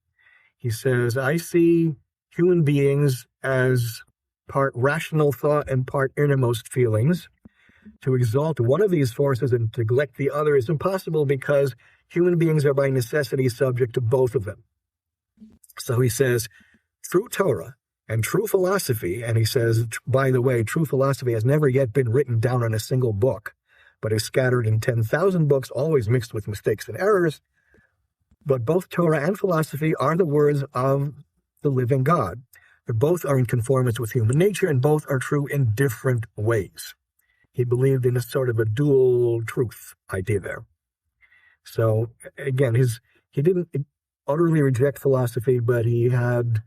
He says, I see human beings as part rational thought and part innermost feelings. To exalt one of these forces and neglect the other is impossible because human beings are by necessity subject to both of them. So he says, true Torah and true philosophy, and he says, by the way, true philosophy has never yet been written down in a single book, but is scattered in 10,000 books, always mixed with mistakes and errors. But both Torah and philosophy are the words of the living God. They both are in conformance with human nature, and both are true in different ways. He believed in a sort of a dual truth idea there. So again, he didn't utterly reject philosophy, but he had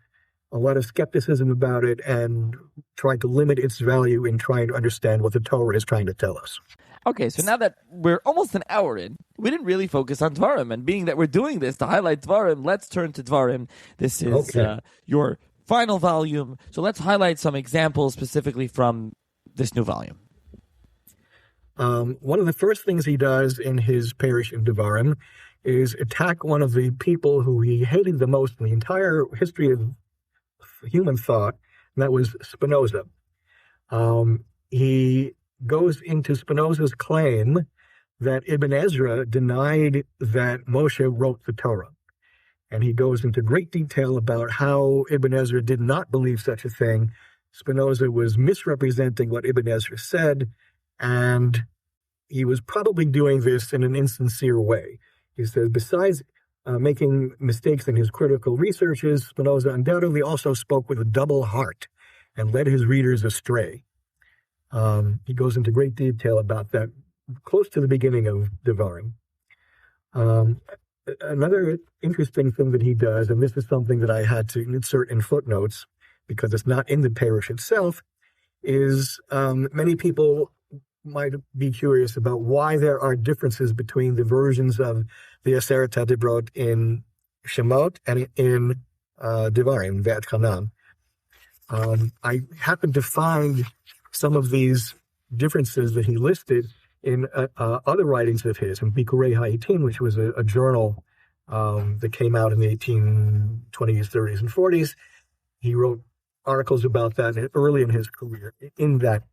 a lot of skepticism about it and tried to limit its value in trying to understand what the Torah is trying to tell us. Okay, so now that we're almost an hour in, we didn't really focus on Dvarim, and being that we're doing this to highlight Dvarim, let's turn to Dvarim. This is your final volume, so let's highlight some examples specifically from this new volume. One of the first things he does in his parish in Devarim is attack one of the people who he hated the most in the entire history of human thought, and that was Spinoza. He goes into Spinoza's claim that Ibn Ezra denied that Moshe wrote the Torah. And he goes into great detail about how Ibn Ezra did not believe such a thing. Spinoza was misrepresenting what Ibn Ezra said, and he was probably doing this in an insincere way. He says, besides making mistakes in his critical researches, Spinoza undoubtedly also spoke with a double heart. and led his readers astray. He goes into great detail about that close to the beginning of Devarim. Another interesting thing that he does, and this is something that I had to insert in footnotes because it's not in the parish itself, is many people might be curious about why there are differences between the versions of the Aseret HaDibrot in Shemot and in Devarim, Ve'et Chanan. I happened to find some of these differences that he listed in other writings of his, in Bikurei Ha'itim, which was a journal that came out in the 1820s, 30s, and 40s. He wrote articles about that early in his career, in that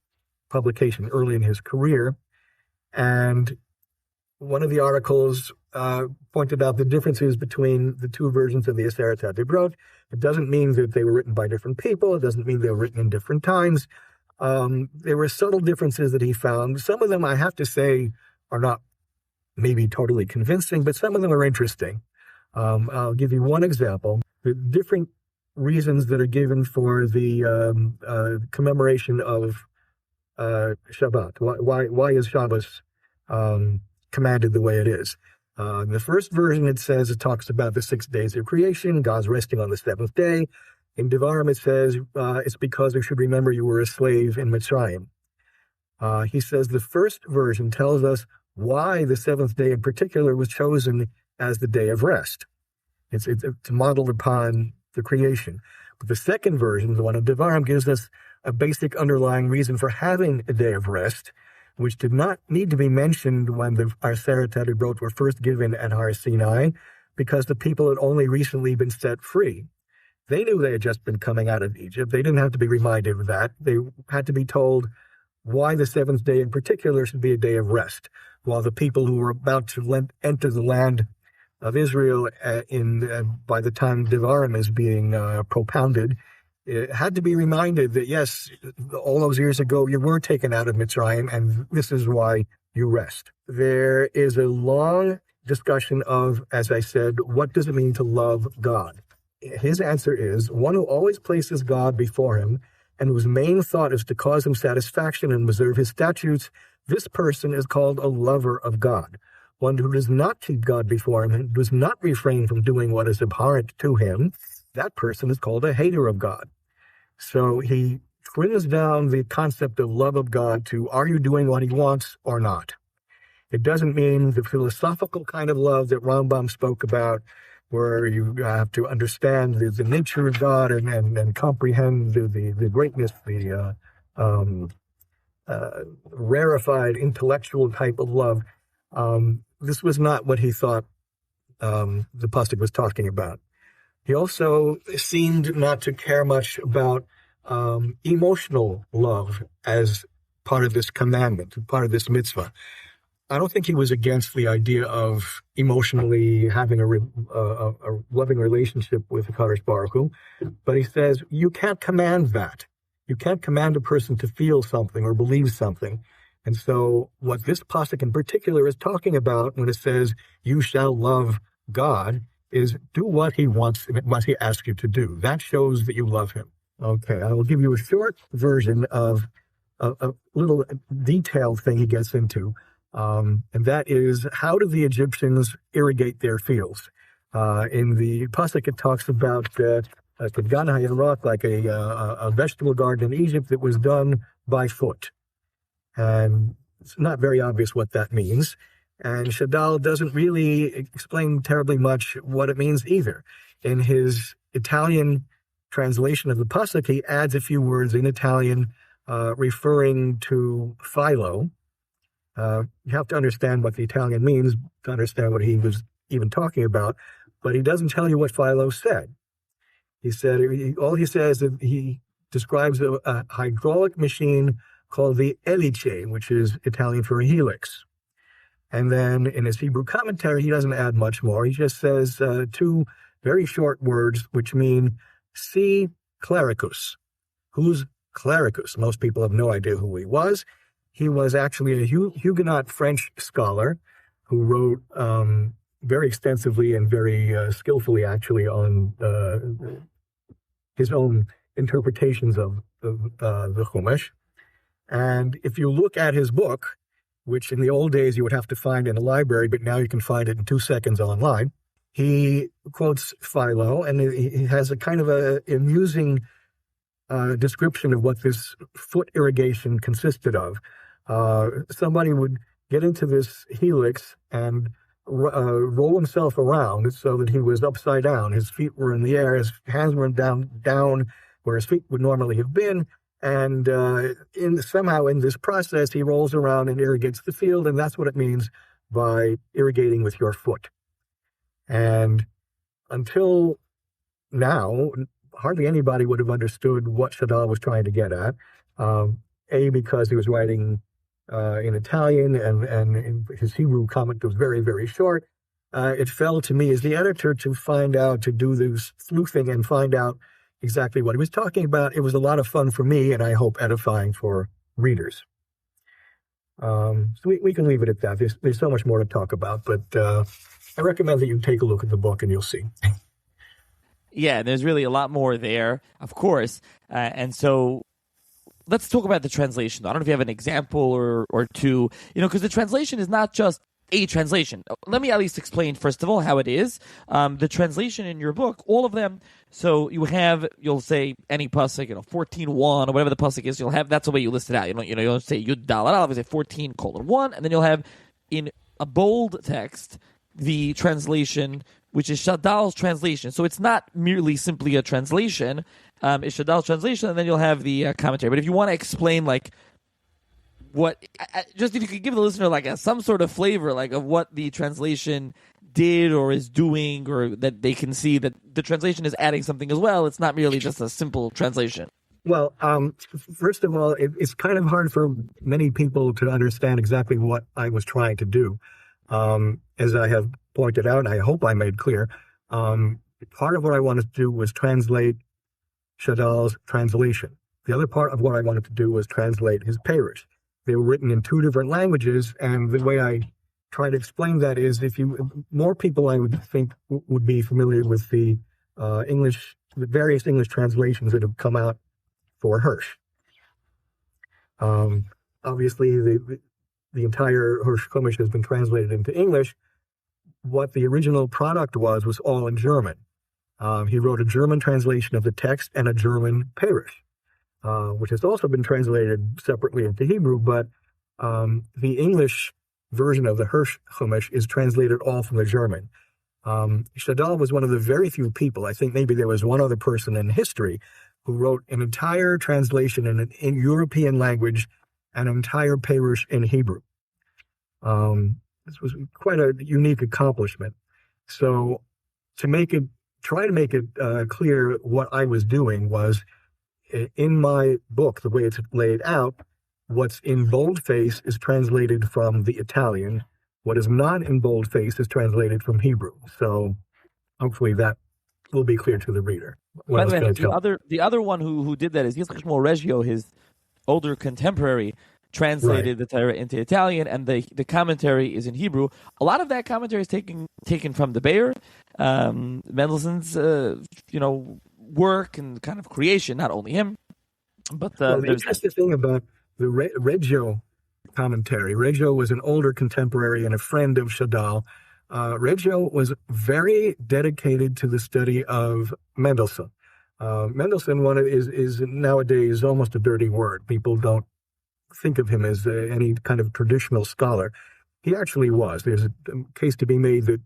publication early in his career. And one of the articles pointed out the differences between the two versions of the Aseret HaDibrot. It doesn't mean that they were written by different people. It doesn't mean they were written in different times. There were subtle differences that he found. Some of them, I have to say, are not maybe totally convincing, but some of them are interesting. I'll give you one example. The different reasons that are given for the commemoration of Shabbat. Why is Shabbos commanded the way it is? In the first version, it talks about the 6 days of creation, God's resting on the seventh day. In Devarim, it says it's because you should remember you were a slave in Mitzrayim. He says the first version tells us why the seventh day in particular was chosen as the day of rest. It's modeled upon the creation. But the second version, the one of Devarim, gives us a basic underlying reason for having a day of rest, which did not need to be mentioned when the Aseret HaDibrot were first given at Har Sinai, because the people had only recently been set free. They knew they had just been coming out of Egypt. They didn't have to be reminded of that. They had to be told why the seventh day in particular should be a day of rest, while the people who were about to enter the land of Israel by the time Devarim is being propounded, it had to be reminded that, yes, all those years ago, you were taken out of Mitzrayim, and this is why you rest. There is a long discussion of, as I said, what does it mean to love God? His answer is, one who always places God before him and whose main thought is to cause him satisfaction and observe his statutes, this person is called a lover of God. One who does not keep God before him and does not refrain from doing what is abhorrent to him, that person is called a hater of God. So he trims down the concept of love of God to, are you doing what he wants or not? It doesn't mean the philosophical kind of love that Rambam spoke about, where you have to understand the nature of God and comprehend the greatness, the rarefied intellectual type of love. This was not what he thought the pasuk was talking about. He also seemed not to care much about emotional love as part of this commandment, part of this mitzvah. I don't think he was against the idea of emotionally having a loving relationship with the Kadosh Baruch Hu, but he says you can't command that. You can't command a person to feel something or believe something. And so what this pasuk in particular is talking about when it says you shall love God is do what he wants, what he asks you to do. That shows that you love him. Okay, I will give you a short version of a little detailed thing he gets into. And that is, how do the Egyptians irrigate their fields? In the pasuk, it talks about Gan HaYarok, like a vegetable garden in Egypt that was done by foot. And it's not very obvious what that means. And Shadal doesn't really explain terribly much what it means either. In his Italian translation of the pasuk, he adds a few words in Italian referring to Philo. You have to understand what the Italian means to understand what he was even talking about, but he doesn't tell you what Philo said. He said, all he says is he describes a hydraulic machine called the elice, which is Italian for a helix. And then in his Hebrew commentary, he doesn't add much more. He just says two very short words, which mean si clericus. Who's clericus? Most people have no idea who he was. He was actually a Huguenot French scholar who wrote very extensively and very skillfully, actually, on his own interpretations of the Chumash. And if you look at his book, which in the old days you would have to find in a library, but now you can find it in 2 seconds online, he quotes Philo, and he has a kind of a amusing description of what this foot irrigation consisted of. Somebody would get into this helix and roll himself around so that he was upside down. His feet were in the air, his hands were down where his feet would normally have been, and somehow in this process he rolls around and irrigates the field, and that's what it means by irrigating with your foot. And until now, hardly anybody would have understood what Shadal was trying to get at. Because he was writing in Italian, and his Hebrew comment was very, very short. It fell to me as the editor to do this sleuthing and find out exactly what he was talking about. It was a lot of fun for me, and I hope edifying for readers. So we can leave it at that. There's so much more to talk about, but I recommend that you take a look at the book and you'll see. Yeah, there's really a lot more there, of course. And so let's talk about the translation. I don't know if you have an example or two, because the translation is not just a translation. Let me at least explain, first of all, how it is. The translation in your book, all of them, so you'll say any pasuk, 14:1 or whatever the pasuk is, that's the way you list it out. You'll say Yud Daled Aleph, say 14:1, and then you'll have in a bold text the translation, which is Shadal's translation. So it's not merely simply a translation. It's Shadal's translation, and then you'll have the commentary. But if you want to explain, just if you could give the listener some sort of flavor, of what the translation did or is doing, or that they can see that the translation is adding something as well. It's not merely just a simple translation. Well, first of all, it's kind of hard for many people to understand exactly what I was trying to do. As I have pointed out, and I hope I made clear, part of what I wanted to do was translate Shadal's translation. The other part of what I wanted to do was translate his Parish. They were written in 2 different languages, and the way I try to explain that is more people I would think would be familiar with the various English translations that have come out for Hirsch. Obviously, the entire Hirsch Chumash has been translated into English. What the original product was all in German. He wrote a German translation of the text and a German Parish, which has also been translated separately into Hebrew, but the English version of the Hirsch Chumash is translated all from the German. Shadal was one of the very few people, I think maybe there was one other person in history, who wrote an entire translation in European language, an entire Parish in Hebrew. This was quite a unique accomplishment. So to try to make it clear what I was doing was, in my book, the way it's laid out, what's in boldface is translated from the Italian. What is not in boldface is translated from Hebrew. So hopefully that will be clear to the reader. By the way, the other one who did that is Yitzchak Shmuel Reggio, his older contemporary, translated the Torah into Italian, and the commentary is in Hebrew. A lot of that commentary is taken from the Be'er, Mendelssohn's work and kind of creation, not only him. But the interesting thing about the Reggio commentary, Reggio was an older contemporary and a friend of Shadal. Reggio was very dedicated to the study of Mendelssohn. Mendelssohn is nowadays almost a dirty word. People don't think of him as any kind of traditional scholar. He actually was. There's a case to be made that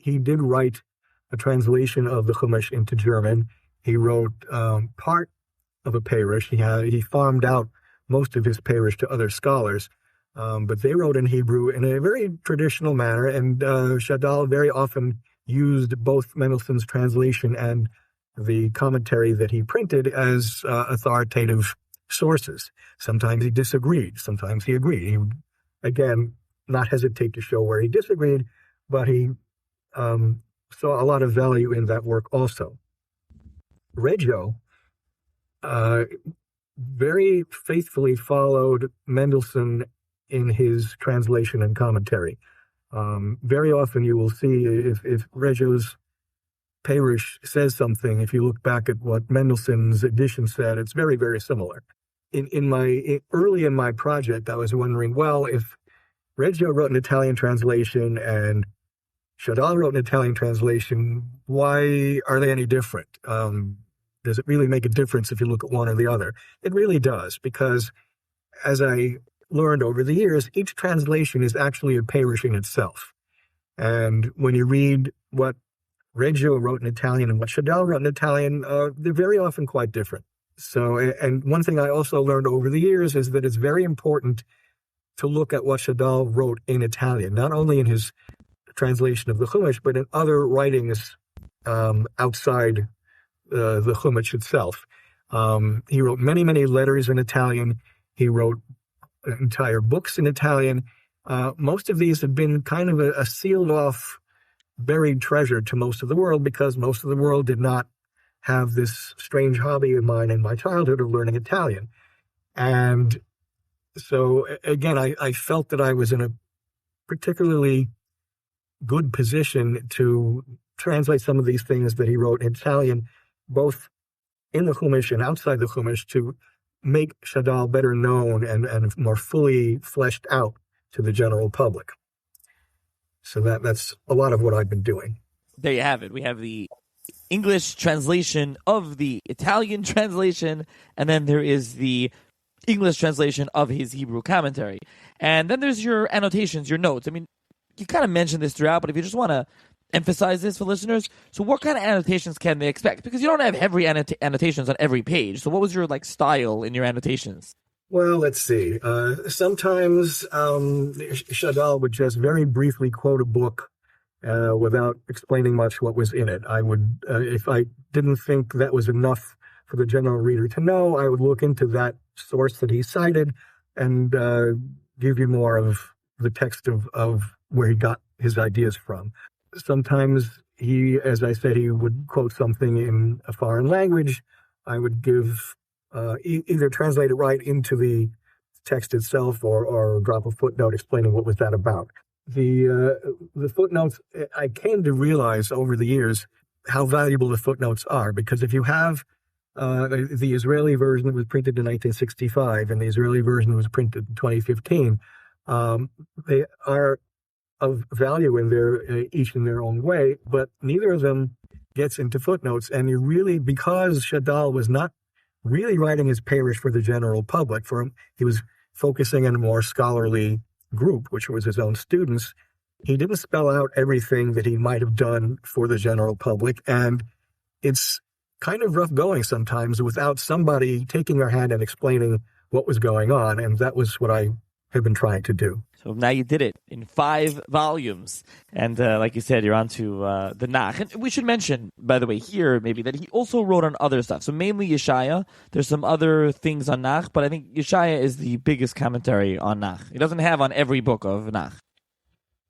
he did write a translation of the Chumash into German. He wrote part of a Parish. He farmed out most of his Parish to other scholars, but they wrote in Hebrew in a very traditional manner, and Shadal very often used both Mendelssohn's translation and the commentary that he printed as authoritative sources. Sometimes he disagreed, sometimes he agreed. He would, again, not hesitate to show where he disagreed, but he saw a lot of value in that work also. Reggio very faithfully followed Mendelssohn in his translation and commentary. Very often you will see if Reggio's Parish says something, if you look back at what Mendelssohn's edition said, it's very, very similar. Early in my project, I was wondering, well, if Reggio wrote an Italian translation and Shadal wrote an Italian translation, why are they any different? Does it really make a difference if you look at one or the other? It really does, because as I learned over the years, each translation is actually a parish in itself. And when you read what Reggio wrote in Italian and what Shadal wrote in Italian, they're very often quite different. So, and one thing I also learned over the years is that it's very important to look at what Shadal wrote in Italian, not only in his translation of the Chumash, but in other writings outside the Chumash itself. He wrote many, many letters in Italian. He wrote entire books in Italian. Most of these have been kind of a sealed off, buried treasure to most of the world, because most of the world did not have this strange hobby of mine in my childhood of learning Italian. And so, again, I felt that I was in a particularly good position to translate some of these things that he wrote in Italian, both in the Chumash and outside the Chumash, to make Shadal better known and more fully fleshed out to the general public. So that's a lot of what I've been doing. There you have it. We have the English translation of the Italian translation, and then there is the English translation of his Hebrew commentary. And then there's your annotations, your notes. I mean, you kind of mentioned this throughout, but if you just want to emphasize this for listeners, so what kind of annotations can they expect? Because you don't have every annotations on every page. So what was your style in your annotations? Well, let's see. Sometimes Shadal would just very briefly quote a book without explaining much what was in it. I would, if I didn't think that was enough for the general reader to know, I would look into that source that he cited and give you more of the text of where he got his ideas from. Sometimes he, as I said, he would quote something in a foreign language. I would give either translate it right into the text itself or drop a footnote explaining what was that about. The footnotes, I came to realize over the years how valuable the footnotes are, because if you have the Israeli version that was printed in 1965 and the Israeli version that was printed in 2015, they are of value in each in their own way, but neither of them gets into footnotes. And you really, because Shadal was not really writing his parish for the general public, for him, he was focusing on a more scholarly group, which was his own students. He didn't spell out everything that he might have done for the general public, and it's kind of rough going sometimes without somebody taking their hand and explaining what was going on, and that was what I have been trying to do. So now you did it in 5 volumes. And like you said, you're on to the Nach. And we should mention, by the way, here maybe that he also wrote on other stuff. So mainly Yeshaya. There's some other things on Nach, but I think Yeshaya is the biggest commentary on Nach. He doesn't have on every book of Nach.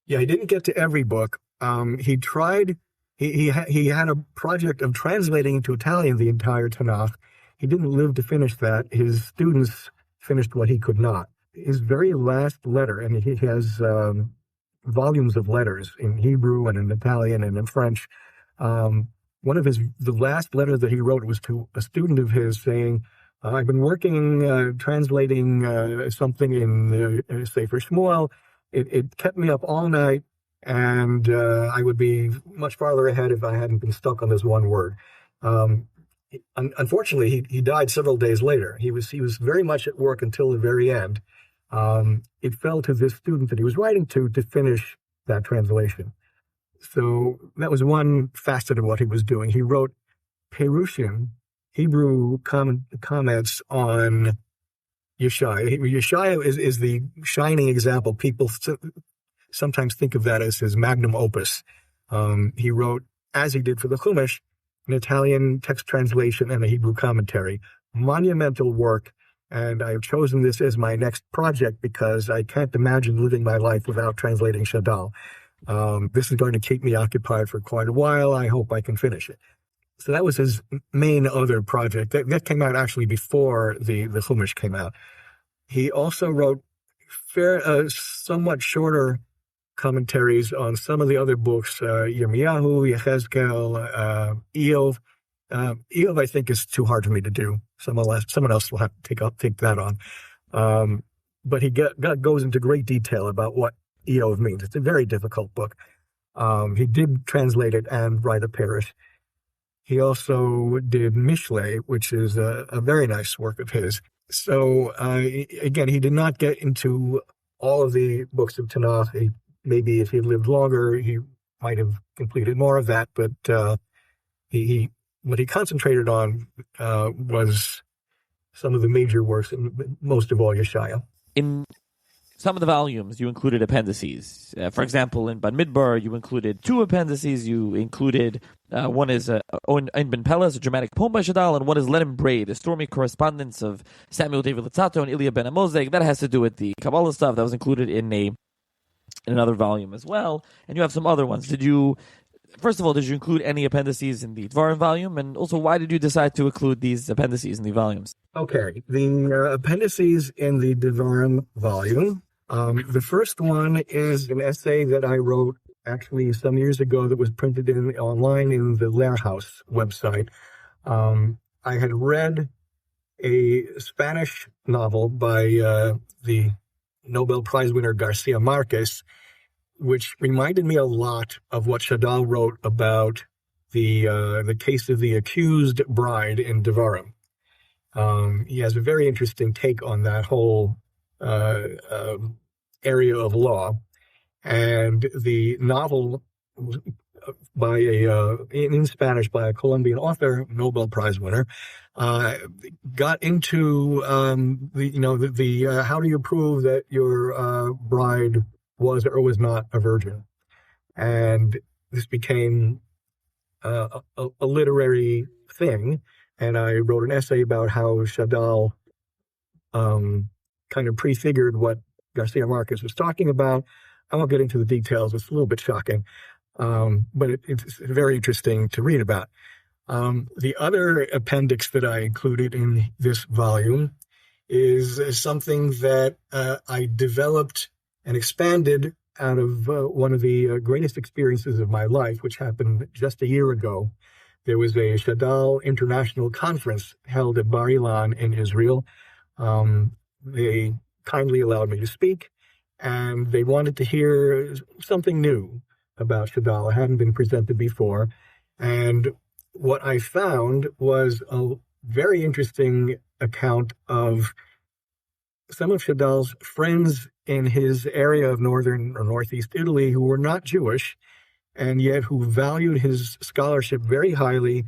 Yeah, he didn't get to every book. He tried. He had a project of translating into Italian the entire Tanakh. He didn't live to finish that. His students finished what he could not. His very last letter, and he has volumes of letters in Hebrew and in Italian and in French. The last letter that he wrote was to a student of his saying, I've been working, translating something in the Sefer Shmuel. It kept me up all night, and I would be much farther ahead if I hadn't been stuck on this one word. Unfortunately, he died several days later. He was very much at work until the very end. It fell to this student that he was writing to finish that translation. So that was one facet of what he was doing. He wrote Perushim, Hebrew comments on Yeshaya. Yeshaya is the shining example. People sometimes think of that as his magnum opus. He wrote, as he did for the Chumash, an Italian text translation and a Hebrew commentary. Monumental work. And I've chosen this as my next project because I can't imagine living my life without translating Shadal. This is going to keep me occupied for quite a while. I hope I can finish it. So that was his main other project. That came out actually before the Chumash came out. He also wrote somewhat shorter commentaries on some of the other books, Yirmiyahu, Yechezkel, Eov. Eov, I think, is too hard for me to do. Someone else will have to take that on. But he goes into great detail about what Eov means. It's a very difficult book. He did translate it and write a parish. He also did Mishle, which is a very nice work of his. So, again, he did not get into all of the books of Tanakh. Maybe if he lived longer, he might have completed more of that. But what he concentrated on was some of the major works, and most of all, Yeshaya. In some of the volumes, you included appendices. For example, in Bamidbar, you included 2 appendices. You included, one is Ein Ben Pelas, a dramatic poem by Shadal, and one is Let Him Braid, a stormy correspondence of Samuel David Litzato and Ilya Ben Amozeg. That has to do with the Kabbalah stuff that was included in another volume as well. And you have some other ones. First of all, did you include any appendices in the Dvarim volume? And also, why did you decide to include these appendices in the volumes? Okay, the appendices in the Dvarim volume. The first one is an essay that I wrote actually some years ago that was printed online in the Lehrhaus website. I had read a Spanish novel by the Nobel Prize winner Garcia Marquez, which reminded me a lot of what Shadal wrote about the case of the accused bride in Devarim. He has a very interesting take on that whole area of law, and the novel in Spanish by a Colombian author, Nobel Prize winner, got into how do you prove that your bride was or was not a virgin, and this became a literary thing. And I wrote an essay about how Shadal kind of prefigured what Garcia Marquez was talking about. I won't get into the details. It's a little bit shocking, but it's very interesting to read about. The other appendix that I included in this volume is something that I developed and expanded out of one of the greatest experiences of my life, which happened just a year ago. There was a Shadal International Conference held at Bar Ilan in Israel. They kindly allowed me to speak, and they wanted to hear something new about Shadal. It hadn't been presented before. And what I found was a very interesting account of some of Shadal's friends in his area of northern or northeast Italy who were not Jewish, and yet who valued his scholarship very highly,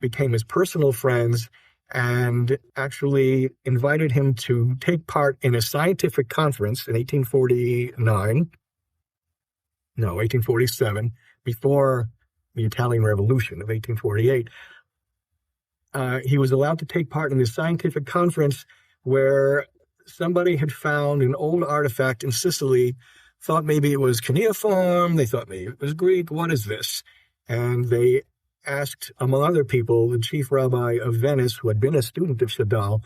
became his personal friends, and actually invited him to take part in a scientific conference in 1847, before the Italian Revolution of 1848. He was allowed to take part in this scientific conference where somebody had found an old artifact in Sicily, thought maybe it was cuneiform, they thought maybe it was Greek, what is this? And they asked, among other people, the chief rabbi of Venice, who had been a student of Shadal,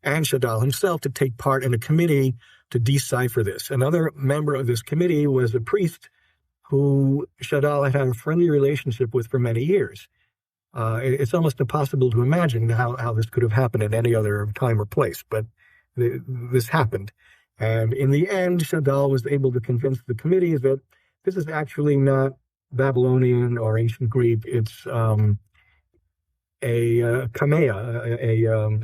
and Shadal himself, to take part in a committee to decipher this. Another member of this committee was a priest who Shadal had had a friendly relationship with for many years. It's almost impossible to imagine how this could have happened at any other time or place, but this happened. And in the end, Shadal was able to convince the committee that this is actually not Babylonian or ancient Greek. It's a kamea,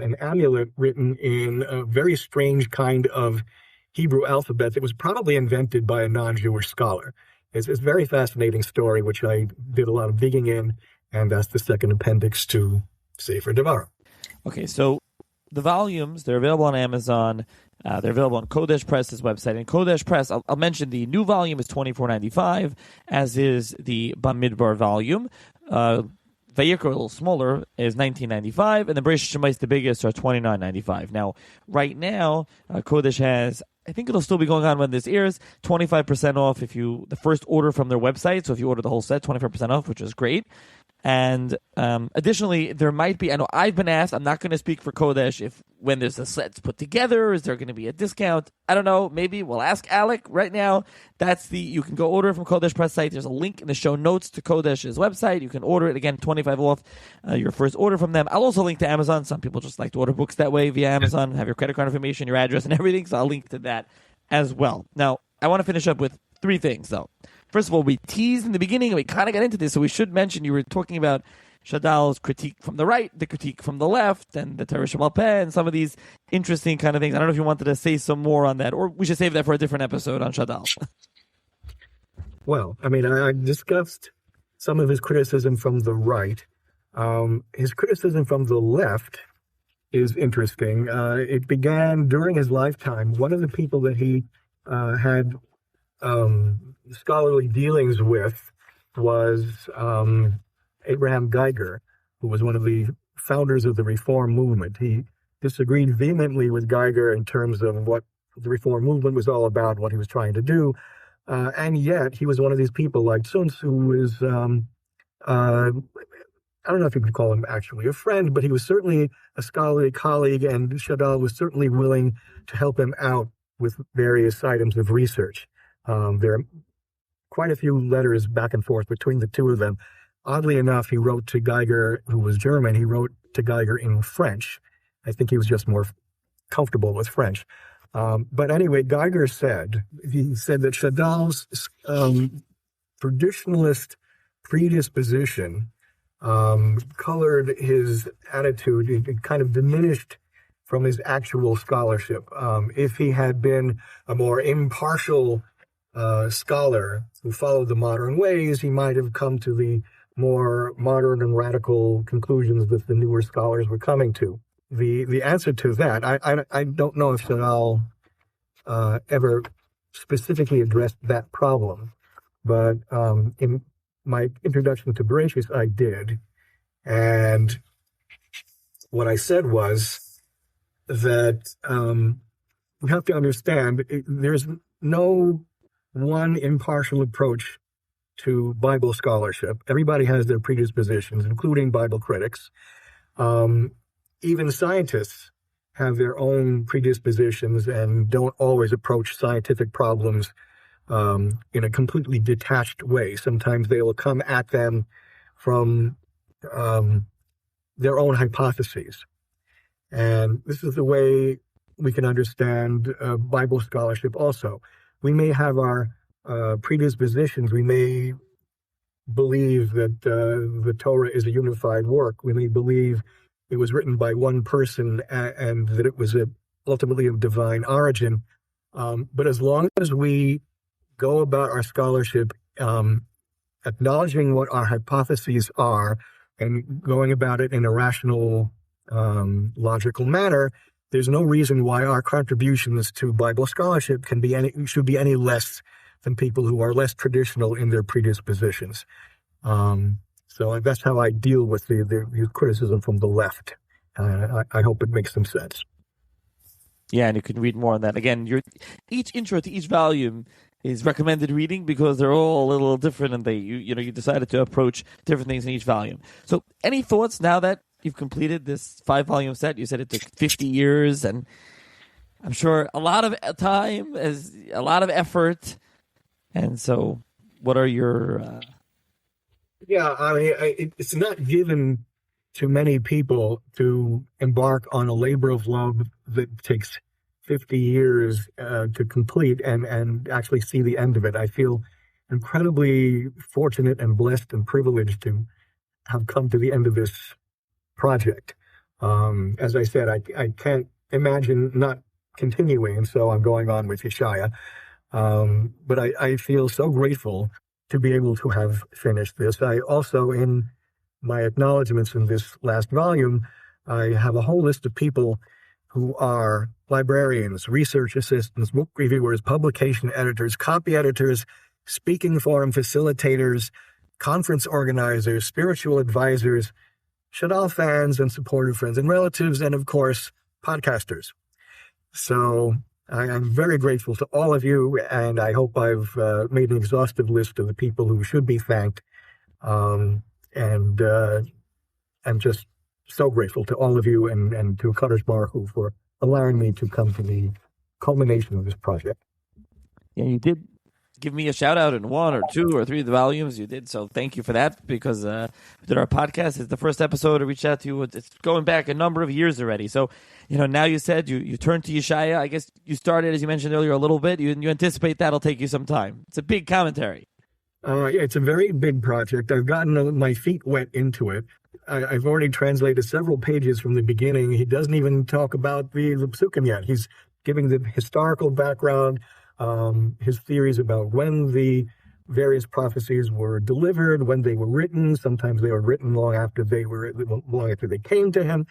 an amulet written in a very strange kind of Hebrew alphabet that was probably invented by a non-Jewish scholar. It's a very fascinating story, which I did a lot of digging in, and that's the second appendix to Sefer Devarim. Okay, so the volumes, they're available on Amazon. They're available on Kodesh Press's website. And Kodesh Press, I'll mention the new volume is $24.95, as is the Bamidbar volume. Vayikra, a little smaller, is $19.95, and the Bereshit Shemais, the biggest, are $29.95. Now, right now, Kodesh has, I think it'll still be going on when this airs, 25% off the first order from their website. So if you order the whole set, 25% off, which is great. And additionally, there might be, I know I've been asked, I'm not going to speak for Kodesh, if when there's a set put together, is there going to be a discount? I don't know. Maybe we'll ask Alec right now. You can go order it from Kodesh Press site. There's a link in the show notes to Kodesh's website. You can order it. Again, 25 off your first order from them. I'll also link to Amazon. Some people just like to order books that way via Amazon, have your credit card information, your address, and everything. So I'll link to that as well. Now, I want to finish up with 3 things, though. First of all, we teased in the beginning, and we kind of got into this, so we should mention you were talking about Shadal's critique from the right, the critique from the left, and the Torah Shabbat Peh, and some of these interesting kind of things. I don't know if you wanted to say some more on that, or we should save that for a different episode on Shadal. Well, I mean, I discussed some of his criticism from the right. His criticism from the left is interesting. It began during his lifetime. One of the people that he had scholarly dealings with was Abraham Geiger, who was one of the founders of the Reform movement. He disagreed vehemently with Geiger in terms of what the Reform movement was all about, what he was trying to do, and yet he was one of these people like Sun Tzu, who is, I don't know if you could call him actually a friend, but he was certainly a scholarly colleague, and Shadal was certainly willing to help him out with various items of research. There are quite a few letters back and forth between the two of them. Oddly enough, he wrote to Geiger, who was German, he wrote to Geiger in French. I think he was just more comfortable with French. But anyway, Geiger said that Shadal's traditionalist predisposition colored his attitude. It kind of diminished from his actual scholarship. If he had been a more impartial scholar who followed the modern ways, he might have come to the more modern and radical conclusions that the newer scholars were coming to. The answer to that, I don't know if Shadal ever specifically addressed that problem, but in my introduction to Bereshit, I did. And what I said was that we have to understand there's no one impartial approach to Bible scholarship. Everybody has their predispositions, including Bible critics. Even scientists have their own predispositions and don't always approach scientific problems in a completely detached way. Sometimes they will come at them from their own hypotheses. And this is the way we can understand Bible scholarship also. We may have our predispositions. We may believe that the Torah is a unified work. We may believe it was written by one person and that it was ultimately of divine origin. But as long as we go about our scholarship acknowledging what our hypotheses are and going about it in a rational, logical manner, there's no reason why our contributions to Bible scholarship should be any less than people who are less traditional in their predispositions. So that's how I deal with the criticism from the left. I hope it makes some sense. Yeah, and you can read more on that. Again, each intro to each volume is recommended reading because they're all a little different, and you decided to approach different things in each volume. So, any thoughts now that you've completed this 5-volume set? You said it took 50 years, and I'm sure a lot of time, a lot of effort. And so, what are your? Yeah, I mean, it's not given to many people to embark on a labor of love that takes 50 years to complete and actually see the end of it. I feel incredibly fortunate and blessed and privileged to have come to the end of this project. As I said, I can't imagine not continuing, and so I'm going on with Yeshaya. But I feel so grateful to be able to have finished this. I also, in my acknowledgments in this last volume, I have a whole list of people who are librarians, research assistants, book reviewers, publication editors, copy editors, speaking forum facilitators, conference organizers, spiritual advisors, Shadal fans and supportive friends and relatives, and of course, podcasters. So I'm very grateful to all of you, and I hope I've made an exhaustive list of the people who should be thanked. And I'm just so grateful to all of you and to Kadosh Baruch Hu for allowing me to come to the culmination of this project. Yeah, you did give me a shout out in 1 or 2 or 3 of the volumes you did. So thank you for that, because we did our podcast. It's the first episode I reached out to you. It's going back a number of years already. So, now you said you turned to Yeshaya. I guess you started, as you mentioned earlier, a little bit. You anticipate that'll take you some time. It's a big commentary. Yeah, it's a very big project. I've gotten my feet wet into it. I've already translated several pages from the beginning. He doesn't even talk about the psukim yet. He's giving the historical background, his theories about when the various prophecies were delivered, when they were written. Sometimes they were written long after they came to him.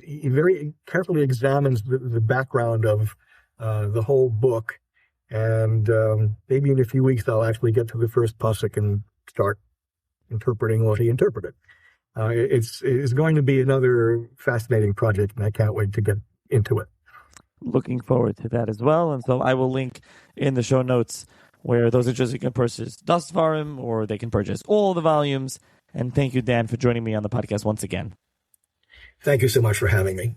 He very carefully examines the background of the whole book. And maybe in a few weeks, I'll actually get to the first pasuk and start interpreting what he interpreted. It's going to be another fascinating project, and I can't wait to get into it. Looking forward to that as well. And so I will link in the show notes where those interested can purchase Dustvarim, or they can purchase all the volumes. And thank you, Dan, for joining me on the podcast once again. Thank you so much for having me.